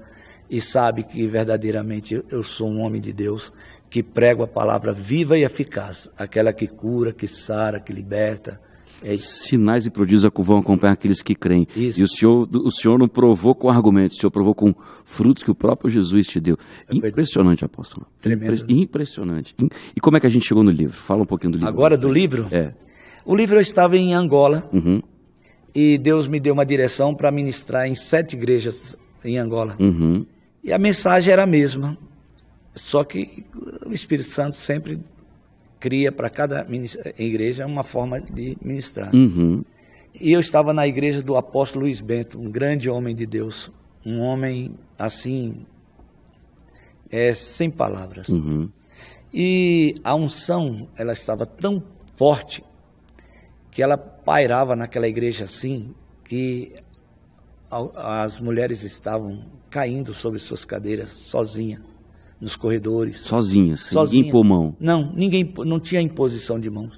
e sabem que verdadeiramente eu sou um homem de Deus, que prego a palavra viva e eficaz, aquela que cura, que sara, que liberta. É isso. Sinais e prodígios vão acompanhar aqueles que creem. Isso. E o Senhor não provou com argumentos, o Senhor provou com frutos que o próprio Jesus te deu. Impressionante, apóstolo. Tremendo. Impressionante. E como é que a gente chegou no livro? Fala um pouquinho do livro. Agora do livro? É. O livro eu estava em Angola, Uhum. e Deus me deu uma direção para ministrar em 7 igrejas em Angola. Uhum. E a mensagem era a mesma, só que o Espírito Santo sempre cria para cada igreja uma forma de ministrar. Uhum. E eu estava na igreja do apóstolo Luiz Bento, um grande homem de Deus, um homem assim, sem palavras. Uhum. E a unção, ela estava tão forte que ela pairava naquela igreja assim, que as mulheres estavam caindo sobre suas cadeiras, sozinhas, nos corredores. Sozinhas, ninguém pôr mão. Não, não tinha imposição de mãos.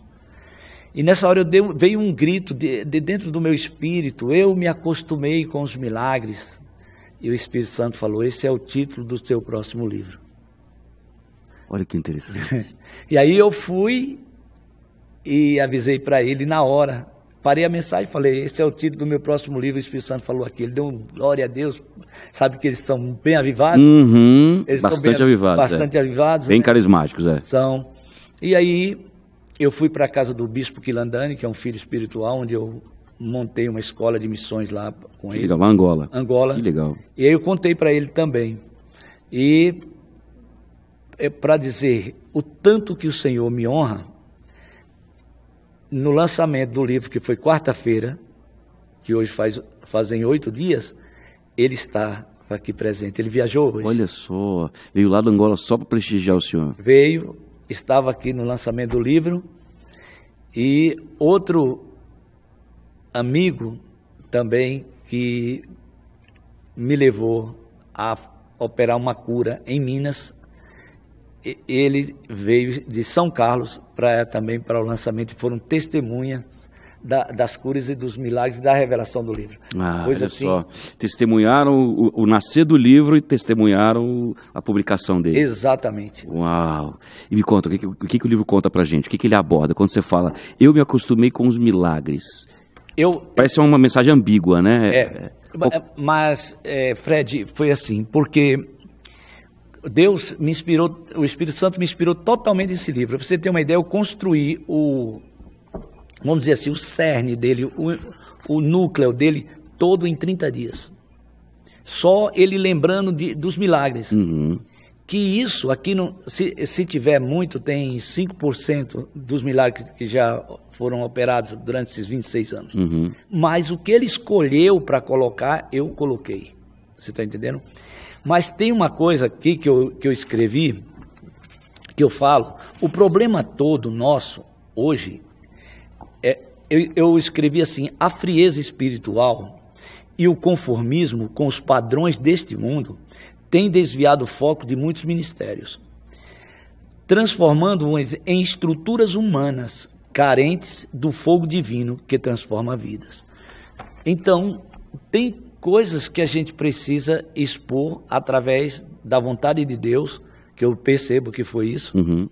E nessa hora veio um grito de dentro do meu espírito, eu me acostumei com os milagres. E o Espírito Santo falou, esse é o título do seu próximo livro. Olha que interessante. E aí eu fui e avisei para ele na hora. Parei a mensagem e falei, esse é o título do meu próximo livro. O Espírito Santo falou aqui. Ele deu glória a Deus. Sabe que eles são bem avivados? Uhum. Eles Bastante avivados. Bastante avivados. Bem né? carismáticos, São. E aí eu fui para a casa do Bispo Quilandani, que é um filho espiritual, onde eu montei uma escola de missões lá com ele. Legal, Angola. Angola. Que legal. E aí eu contei para ele também. E para dizer o tanto que o Senhor me honra, no lançamento do livro, que foi quarta-feira, que hoje fazem 8 dias, ele está aqui presente. Ele viajou hoje. Olha só, veio lá da Angola só para prestigiar o senhor. Veio, estava aqui no lançamento do livro. E outro amigo também que me levou a operar uma cura em Minas. Ele veio de São Carlos também para o lançamento e foram testemunhas das curas e dos milagres da revelação do livro. Olha assim, só, testemunharam o nascer do livro e testemunharam a publicação dele. Exatamente. Uau! E me conta, o que o livro conta pra gente? O que ele aborda? Quando você fala, eu me acostumei com os milagres. Parece uma mensagem ambígua, né? Mas, Fred, foi assim, porque Deus me inspirou, o Espírito Santo me inspirou totalmente nesse livro. Pra você ter uma ideia, eu construí vamos dizer assim, o cerne dele, o núcleo dele, todo em 30 dias. Só ele lembrando dos milagres. Uhum. Que isso aqui, se tiver muito, tem 5% dos milagres que já foram operados durante esses 26 anos. Uhum. Mas o que ele escolheu para colocar, eu coloquei. Você está entendendo? Mas tem uma coisa aqui que eu escrevi, que eu falo, o problema todo nosso, hoje, eu escrevi assim, a frieza espiritual e o conformismo com os padrões deste mundo tem desviado o foco de muitos ministérios, transformando-os em estruturas humanas, carentes do fogo divino que transforma vidas. Então, tem coisas que a gente precisa expor através da vontade de Deus, que eu percebo que foi isso, uhum.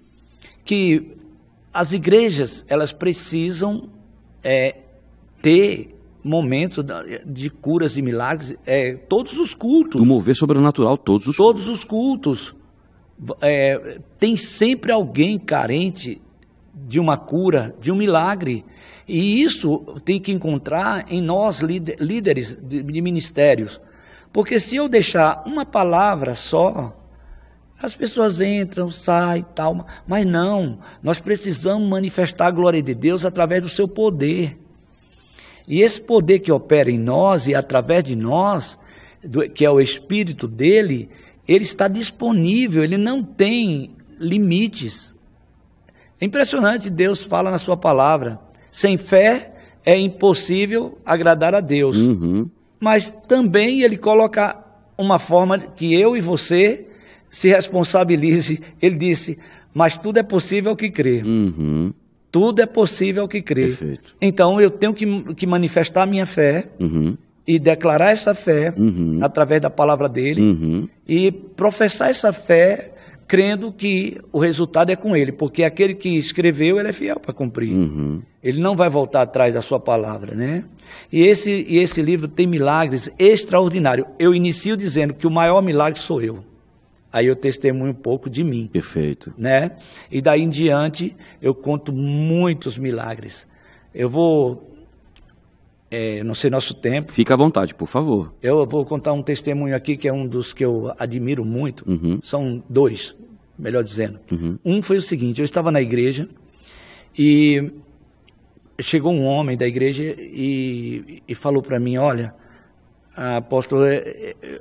que as igrejas, elas precisam ter momentos de curas e milagres, todos os cultos. Do mover sobrenatural, todos os cultos. Tem sempre alguém carente de uma cura, de um milagre. E isso tem que encontrar em nós, líderes de ministérios. Porque se eu deixar uma palavra só, as pessoas entram, saem e tal. Mas não, nós precisamos manifestar a glória de Deus através do seu poder. E esse poder que opera em nós e através de nós, que é o Espírito dele, ele está disponível, ele não tem limites. É impressionante, Deus fala na sua palavra, sem fé é impossível agradar a Deus. Uhum. Mas também ele coloca uma forma que eu e você se responsabilize. Ele disse, mas tudo é possível ao que crê. Uhum. Tudo é possível ao que crê. Perfeito. Então eu tenho que manifestar a minha fé, uhum. e declarar essa fé, uhum. através da palavra dele, uhum. e professar essa fé crendo que o resultado é com ele, porque aquele que escreveu, ele é fiel para cumprir. Ele não vai voltar atrás da sua palavra, né? E esse livro tem milagres extraordinários. Eu inicio dizendo que o maior milagre sou eu. Aí eu testemunho um pouco de mim. Perfeito. Né? E daí em diante eu conto muitos milagres. Eu vou... não sei nosso tempo. Fica à vontade, por favor. Eu vou contar um testemunho aqui que é um dos que eu admiro muito. São dois, melhor dizendo. Um foi o seguinte: eu estava na igreja e chegou um homem da igreja e falou para mim: olha, apóstolo,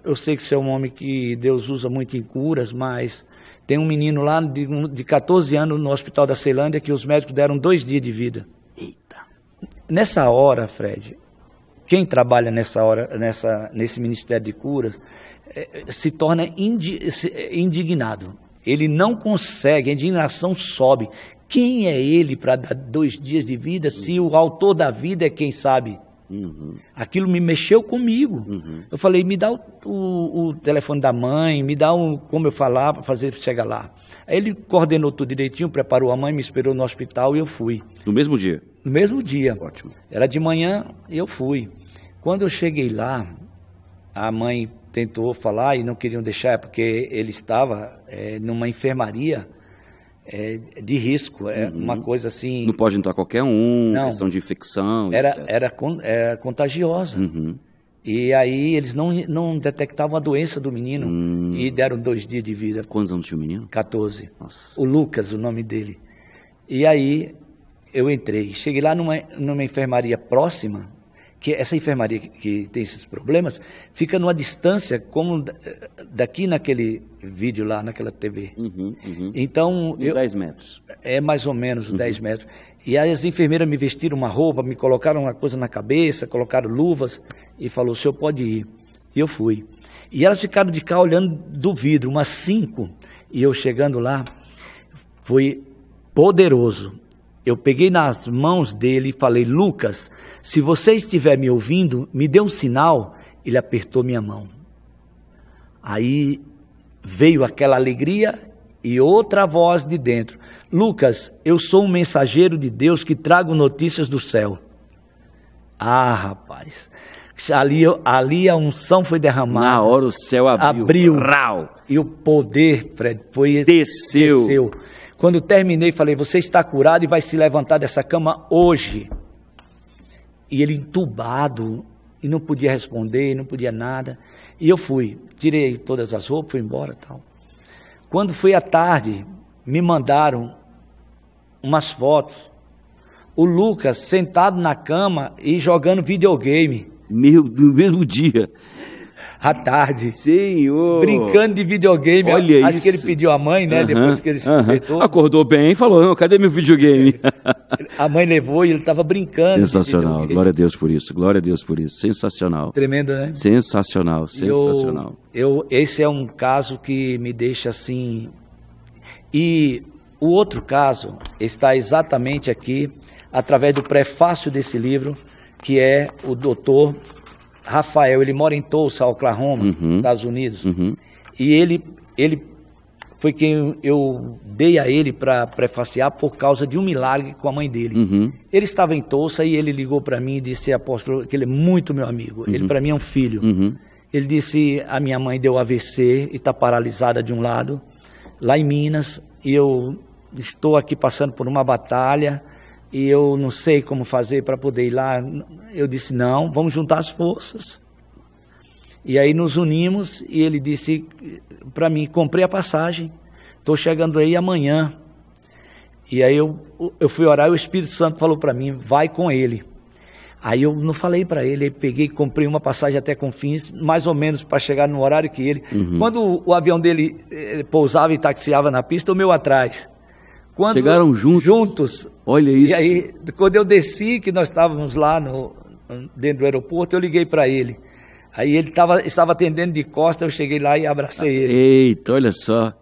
eu sei que você é um homem que Deus usa muito em curas, mas tem um menino lá de 14 anos no hospital da Ceilândia que os médicos deram 2 dias de vida. Eita. Nessa hora, Fred, quem trabalha nesse Ministério de Curas se torna indignado. Ele não consegue, a indignação sobe. Quem é ele para dar 2 dias de vida se o autor da vida é quem sabe? Aquilo me mexeu comigo. Eu falei: me dá o telefone da mãe, me dá como eu falar para fazer chegar lá. Aí ele coordenou tudo direitinho, preparou a mãe, me esperou no hospital e eu fui. No mesmo dia? No mesmo dia. Ótimo. Era de manhã e eu fui. Quando eu cheguei lá, a mãe tentou falar e não queriam deixar, porque ele estava numa enfermaria de risco, uma coisa assim... Não pode entrar qualquer um, não, questão de infecção, era contagiosa. E aí eles não detectavam a doença do menino e deram 2 dias de vida. Quantos anos tinha o menino? 14. Nossa. O Lucas, o nome dele. E aí eu entrei, cheguei lá numa enfermaria próxima, que essa enfermaria que tem esses problemas, fica numa distância como daqui naquele vídeo lá, naquela TV. Então... 10 metros. É mais ou menos 10 metros. E aí as enfermeiras me vestiram uma roupa, me colocaram uma coisa na cabeça, colocaram luvas e falou: o senhor pode ir. E eu fui. E elas ficaram de cá olhando do vidro, umas 5. E eu chegando lá, foi poderoso. Eu peguei nas mãos dele e falei: Lucas, se você estiver me ouvindo, me dê um sinal. Ele apertou minha mão. Aí veio aquela alegria e outra voz de dentro: Lucas, eu sou um mensageiro de Deus que trago notícias do céu. Ah, rapaz, ali a unção foi derramada. Na hora o céu abriu. Rau. E o poder, Fred, desceu. Quando terminei, falei: você está curado e vai se levantar dessa cama hoje. E ele entubado, e não podia responder, não podia nada. E eu fui, tirei todas as roupas, fui embora e tal. Quando foi à tarde, me mandaram umas fotos. O Lucas sentado na cama e jogando videogame. No mesmo dia. À tarde. Senhor. Brincando de videogame. Olha Acho isso. que ele pediu à mãe, né? Depois que ele se despertou. Acordou bem e falou: cadê meu videogame? A mãe levou e ele estava brincando. Sensacional. Glória a Deus por isso. Glória a Deus por isso. Sensacional. Tremendo, né? Sensacional. Esse é um caso que me deixa assim. E o outro caso está exatamente aqui, através do prefácio desse livro, que é o doutor Rafael. Ele mora em Tulsa, Oklahoma, Estados Unidos. E ele foi quem eu dei a ele para prefaciar por causa de um milagre com a mãe dele. Ele estava em Tulsa e ele ligou para mim e disse: apóstolo, que ele é muito meu amigo, ele para mim é um filho. Ele disse: a minha mãe deu AVC e está paralisada de um lado, lá em Minas, e eu estou aqui passando por uma batalha e eu não sei como fazer para poder ir lá. Eu disse: não, vamos juntar as forças. E aí nos unimos e ele disse para mim: comprei a passagem, estou chegando aí amanhã. E aí eu fui orar e o Espírito Santo falou para mim: vai com ele. Aí eu não falei para ele, peguei e comprei uma passagem até Confins, mais ou menos para chegar no horário que ele. Quando o avião dele pousava e taxiava na pista, o meu atrás. Quando chegaram juntos? Olha isso. E aí, quando eu desci, que nós estávamos lá dentro do aeroporto, eu liguei para ele. Aí ele estava atendendo de costas, eu cheguei lá e abracei ele. Eita, olha só.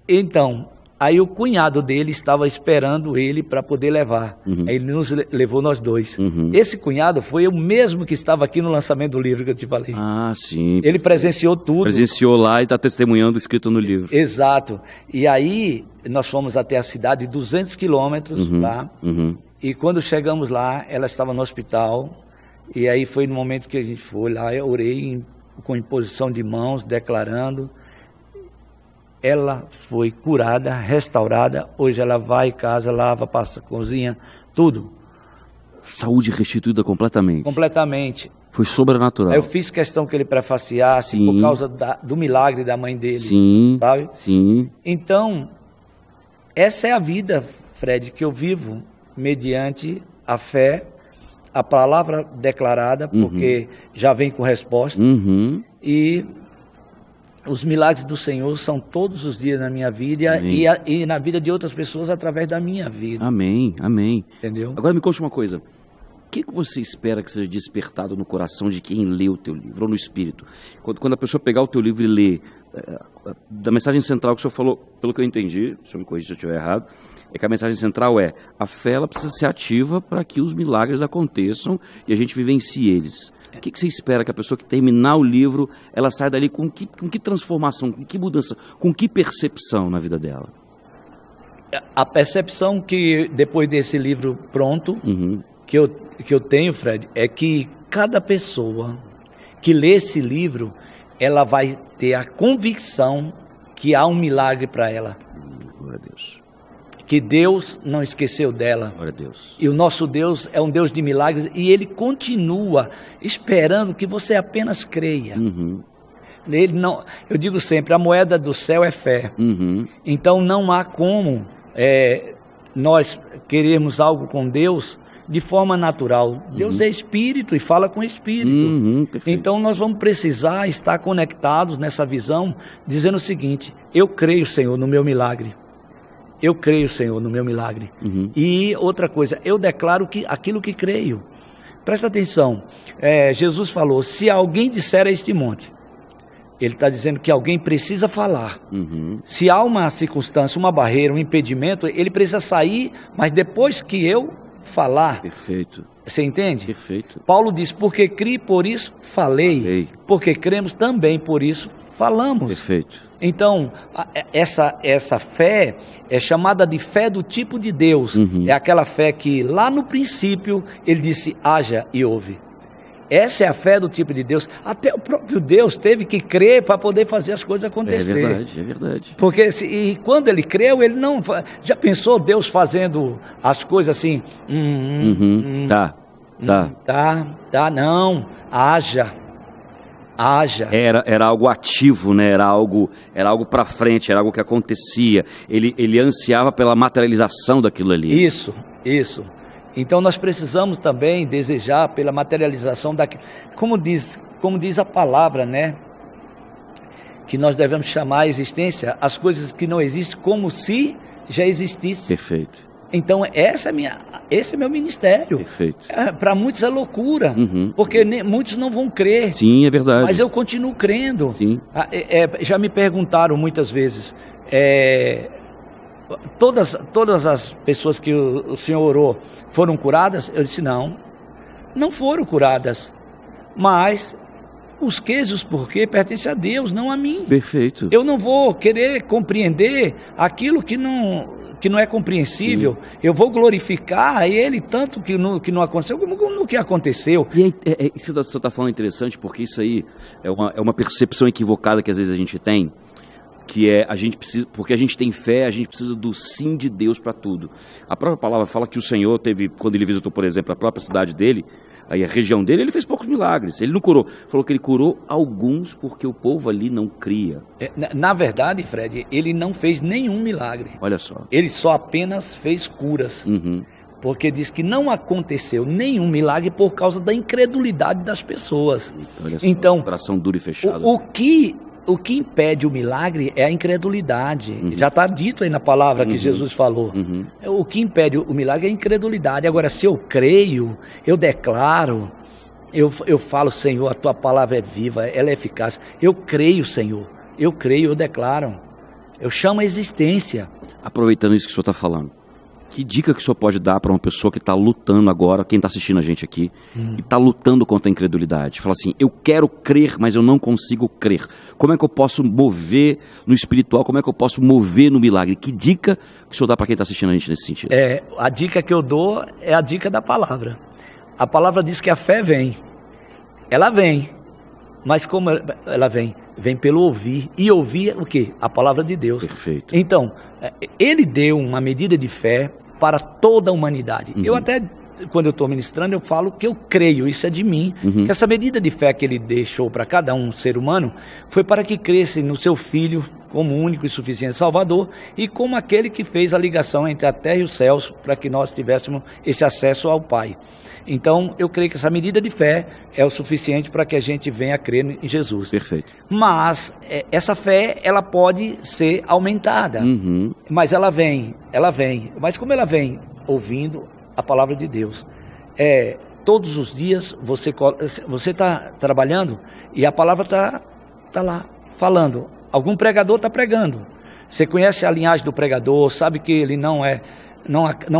Então, Aí o cunhado dele estava esperando ele para poder levar. Aí ele nos levou nós dois. Esse cunhado foi o mesmo que estava aqui no lançamento do livro que eu te falei. Ah, sim. Ele presenciou tudo. Presenciou lá e está testemunhando escrito no livro. Exato. E aí nós fomos até a cidade, 200 quilômetros lá. E quando chegamos lá, ela estava no hospital. E aí foi no momento que a gente foi lá, eu orei com imposição de mãos, declarando. Ela foi curada, restaurada. Hoje ela vai em casa, lava, passa, cozinha, tudo. Saúde restituída completamente. Completamente. Foi sobrenatural. Aí eu fiz questão que ele prefaciasse por causa do milagre da mãe dele. Sim, sabe? Sim. Então, essa é a vida, Fred, que eu vivo mediante a fé, a palavra declarada, porque já vem com resposta. E os milagres do Senhor são todos os dias na minha vida e na vida de outras pessoas através da minha vida. Amém, amém. Entendeu? Agora me conte uma coisa. O que você espera que seja despertado no coração de quem lê o teu livro, ou no espírito? Quando a pessoa pegar o teu livro e ler, da mensagem central que o senhor falou, pelo que eu entendi, o senhor me corrija se eu estiver errado, é que a mensagem central é: a fé ela precisa ser ativa para que os milagres aconteçam e a gente vivencie eles. O que você espera que a pessoa que terminar o livro, ela saia dali com que transformação, com que mudança, com que percepção na vida dela? A percepção que depois desse livro pronto, que eu tenho, Fred, é que cada pessoa que lê esse livro, ela vai ter a convicção que há um milagre para ela. Glória a Deus. Que Deus não esqueceu dela. Glória a Deus. E o nosso Deus é um Deus de milagres e Ele continua esperando que você apenas creia. Ele não, eu digo sempre, a moeda do céu é fé. Então não há como nós queremos algo com Deus de forma natural. Deus é espírito e fala com espírito. Então nós vamos precisar estar conectados nessa visão, dizendo o seguinte: eu creio, Senhor, no meu milagre. Eu creio, Senhor, no meu milagre. E outra coisa, eu declaro aquilo que creio. Presta atenção, Jesus falou: se alguém disser a este monte, ele está dizendo que alguém precisa falar. Se há uma circunstância, uma barreira, um impedimento, ele precisa sair, mas depois que eu falar. Perfeito. Você entende? Perfeito. Paulo diz: porque criei, por isso falei. Porque cremos também, por isso falamos. Perfeito. Então, essa fé é chamada de fé do tipo de Deus. É aquela fé que lá no princípio ele disse: haja e ouve. Essa é a fé do tipo de Deus. Até o próprio Deus teve que crer para poder fazer as coisas acontecer. É verdade, é verdade. Porque e quando ele creu, ele não... Já pensou Deus fazendo as coisas assim? Não, haja. Era algo ativo, né? Era algo para frente, era algo que acontecia. Ele ansiava pela materialização daquilo ali. Isso. Então nós precisamos também desejar pela materialização daquilo. Como diz a palavra, né? Que nós devemos chamar a existência as coisas que não existem como se já existissem. Perfeito. Então esse é meu ministério. Perfeito. Para muitos é loucura, porque muitos não vão crer. Sim, é verdade. Mas eu continuo crendo. Sim. Já me perguntaram muitas vezes, todas as pessoas que o Senhor orou foram curadas? Eu disse: não foram curadas, mas os quês e os porquê pertencem a Deus, não a mim. Perfeito. Eu não vou querer compreender aquilo que não é compreensível. Sim. Eu vou glorificar Ele tanto que não aconteceu como no que aconteceu. E aí, isso que você está falando é interessante, porque isso aí é uma percepção equivocada que às vezes a gente tem, que a gente precisa, porque a gente tem fé, a gente precisa do sim de Deus para tudo. A própria palavra fala que o Senhor teve, quando ele visitou, por exemplo, a própria cidade dele, aí a região dele, ele fez poucos milagres. Ele não curou. Falou que ele curou alguns porque o povo ali não cria. Na verdade, Fred, ele não fez nenhum milagre. Olha só. Ele só apenas fez curas. Porque diz que não aconteceu nenhum milagre por causa da incredulidade das pessoas. Então, coração duro e fechado. O que impede o milagre é a incredulidade. Já está dito aí na palavra que Jesus falou. O que impede o milagre é a incredulidade. Agora, se eu creio, eu declaro, eu falo: Senhor, a tua palavra é viva, ela é eficaz. Eu creio, Senhor. Eu creio, eu declaro. Eu chamo a existência. Aproveitando isso que o senhor está falando, que dica que o senhor pode dar para uma pessoa que está lutando agora, quem está assistindo a gente aqui, e está lutando contra a incredulidade? Fala assim, eu quero crer, mas eu não consigo crer. Como é que eu posso mover no espiritual? Como é que eu posso mover no milagre? Que dica que o senhor dá para quem está assistindo a gente nesse sentido? A dica que eu dou é a dica da palavra. A palavra diz que a fé vem. Ela vem. Mas como ela vem? Vem pelo ouvir. E ouvir o quê? A palavra de Deus. Perfeito. Então, ele deu uma medida de fé para toda a humanidade. Eu até, quando eu estou ministrando, eu falo que eu creio, isso é de mim, que essa medida de fé que ele deixou para cada um ser humano, foi para que cresce no seu Filho, como único e suficiente Salvador, e como aquele que fez a ligação entre a terra e os céus, para que nós tivéssemos esse acesso ao Pai. Então, eu creio que essa medida de fé é o suficiente para que a gente venha a crer em Jesus. Perfeito. Mas, essa fé, ela pode ser aumentada. Mas ela vem. Mas como ela vem? Ouvindo a palavra de Deus. Todos os dias, você está trabalhando e a palavra está lá, falando. Algum pregador está pregando. Você conhece a linhagem do pregador, sabe que ele não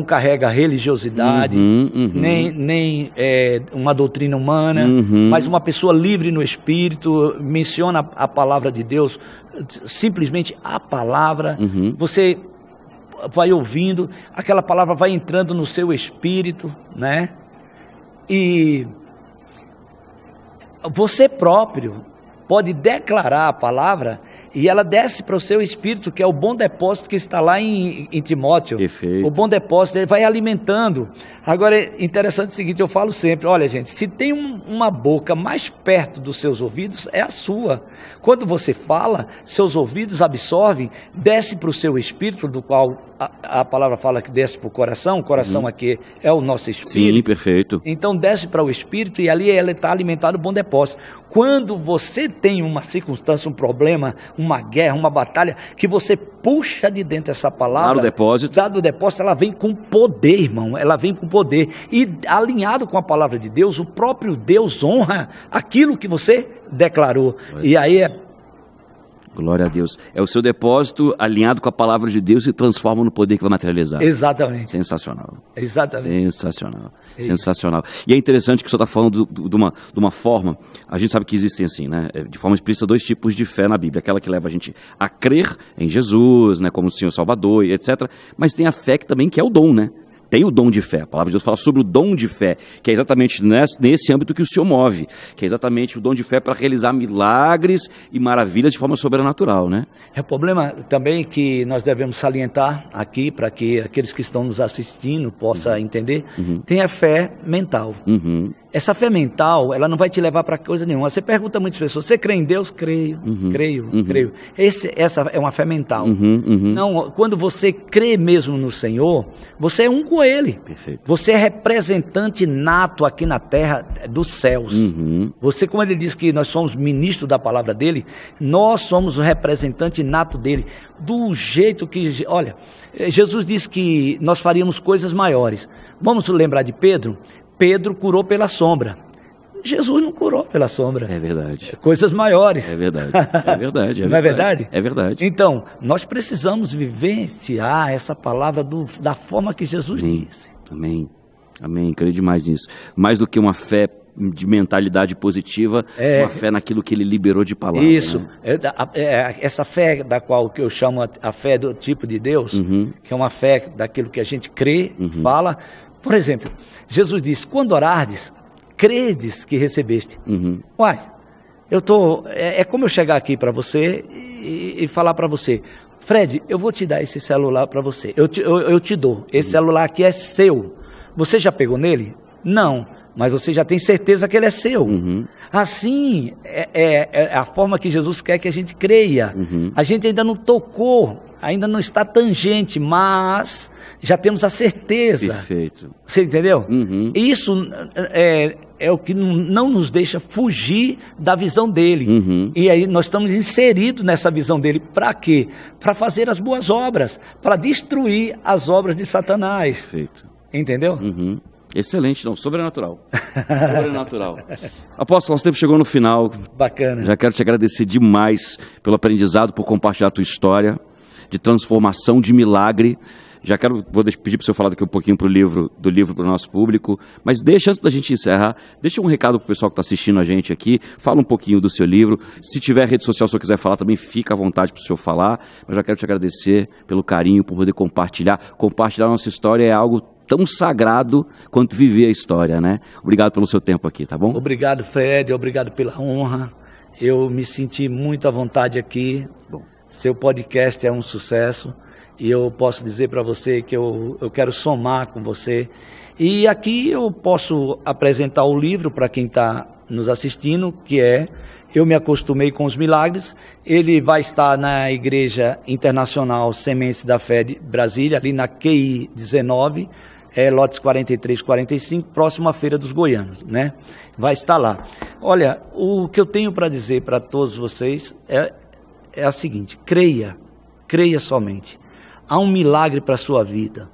carrega religiosidade, nem uma doutrina humana, mas uma pessoa livre no espírito, menciona a palavra de Deus, simplesmente a palavra. Você vai ouvindo, aquela palavra vai entrando no seu espírito, né? E você próprio pode declarar a palavra e ela desce para o seu espírito, que é o bom depósito que está lá em Timóteo. Perfeito. O bom depósito, ele vai alimentando. Agora, é interessante o seguinte, eu falo sempre, olha gente, se tem uma boca mais perto dos seus ouvidos, é a sua. Quando você fala, seus ouvidos absorvem, desce para o seu espírito, do qual a palavra fala que desce para o coração aqui é o nosso espírito. Sim, perfeito. Então desce para o espírito e ali ele está alimentado o bom depósito. Quando você tem uma circunstância, um problema, uma guerra, uma batalha, que você puxa de dentro essa palavra, Lá do depósito, ela vem com poder, irmão, ela vem com poder, e alinhado com a palavra de Deus, o próprio Deus honra aquilo que você declarou, e aí glória a Deus. É o seu depósito alinhado com a palavra de Deus e transforma no poder que vai materializar. Exatamente. Sensacional. Exatamente. Sensacional. Sensacional. E é interessante que o senhor está falando de uma forma, a gente sabe que existem assim, né, de forma explícita, dois tipos de fé na Bíblia. Aquela que leva a gente a crer em Jesus, né, como o Senhor Salvador, etc. Mas tem a fé que também que é o dom, né? Tem o dom de fé, a palavra de Deus fala sobre o dom de fé, que é exatamente nesse âmbito que o Senhor move, que é exatamente o dom de fé para realizar milagres e maravilhas de forma sobrenatural, né? É o problema também que nós devemos salientar aqui, para que aqueles que estão nos assistindo possam entender, tem a fé mental. Essa fé mental, ela não vai te levar para coisa nenhuma. Você pergunta a muitas pessoas, você crê em Deus? Creio. Essa é uma fé mental. Não, quando você crê mesmo no Senhor, você é um com Ele. Perfeito. Você é representante nato aqui na terra dos céus. Você, como ele diz que nós somos ministros da palavra dele, nós somos o representante nato dele. Do jeito que, olha, Jesus disse que nós faríamos coisas maiores. Vamos lembrar de Pedro? Pedro curou pela sombra. Jesus não curou pela sombra. É verdade. Coisas maiores. É verdade. É verdade. Não é verdade? É verdade. Então, nós precisamos vivenciar essa palavra da forma que Jesus disse. Amém. Amém. Creio demais nisso. Mais do que uma fé de mentalidade positiva, uma fé naquilo que ele liberou de palavra. Isso. Né? Essa fé da qual que eu chamo a fé do tipo de Deus, que é uma fé daquilo que a gente crê, fala. Por exemplo, Jesus disse, quando orardes, credes que recebeste. Uai, é como eu chegar aqui para você e falar para você, Fred, eu vou te dar esse celular para você, eu te dou, esse celular aqui é seu. Você já pegou nele? Não, mas você já tem certeza que ele é seu. Assim, é a forma que Jesus quer que a gente creia. A gente ainda não tocou, ainda não está tangente, mas já temos a certeza. Perfeito. Você entendeu? Isso é o que não nos deixa fugir da visão dele. E aí nós estamos inseridos nessa visão dele. Para quê? Para fazer as boas obras, para destruir as obras de Satanás. Perfeito. Entendeu? Excelente, não, sobrenatural. Sobrenatural. Apóstolo, nosso tempo chegou no final. Bacana. Já quero te agradecer demais pelo aprendizado, por compartilhar a tua história. de transformação, de milagre. Vou pedir para o senhor falar daqui um pouquinho do livro para o nosso público, mas antes da gente encerrar, deixa um recado para o pessoal que está assistindo a gente aqui, fala um pouquinho do seu livro, se tiver rede social, se o senhor quiser falar também, fica à vontade para o senhor falar, mas já quero te agradecer pelo carinho, por poder compartilhar a nossa história, é algo tão sagrado quanto viver a história, né? Obrigado pelo seu tempo aqui, tá bom? Obrigado, Fred, obrigado pela honra, eu me senti muito à vontade aqui, seu podcast é um sucesso, e eu posso dizer para você que eu quero somar com você. E aqui eu posso apresentar o livro para quem está nos assistindo, que é Eu Me Acostumei com os Milagres. Ele vai estar na Igreja Internacional Sementes da Fé de Brasília, ali na QI 19, lotes 43, 45, próximo à Feira dos Goianos, né? Vai estar lá. Olha, o que eu tenho para dizer para todos vocês é a seguinte: creia somente. Há um milagre para a sua vida.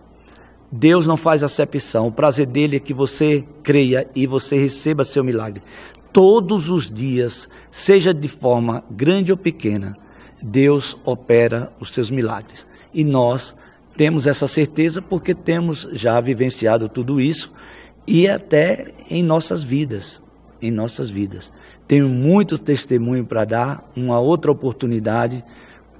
Deus não faz acepção. O prazer dele é que você creia e você receba seu milagre. Todos os dias, seja de forma grande ou pequena, Deus opera os seus milagres. E nós temos essa certeza porque temos já vivenciado tudo isso e até em nossas vidas. Tenho muito testemunho para dar, uma outra oportunidade,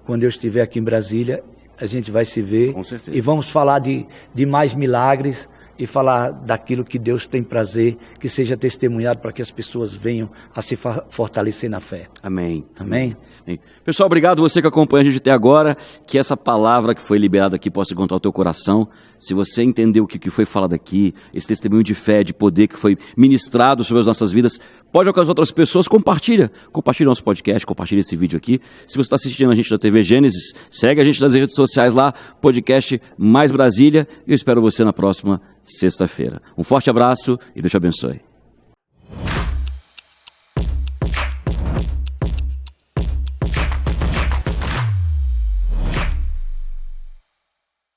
quando eu estiver aqui em Brasília, a gente vai se ver e vamos falar de mais milagres e falar daquilo que Deus tem prazer, que seja testemunhado para que as pessoas venham a se fortalecer na fé. Amém. Pessoal, obrigado você que acompanha a gente até agora, que essa palavra que foi liberada aqui possa encontrar o teu coração. Se você entendeu o que foi falado aqui, esse testemunho de fé, de poder que foi ministrado sobre as nossas vidas, pode alcançar outras pessoas, compartilha nosso podcast, compartilha esse vídeo aqui. Se você está assistindo a gente da TV Gênesis, segue a gente nas redes sociais lá, podcast Mais Brasília, e eu espero você na próxima sexta-feira. Um forte abraço e Deus te abençoe.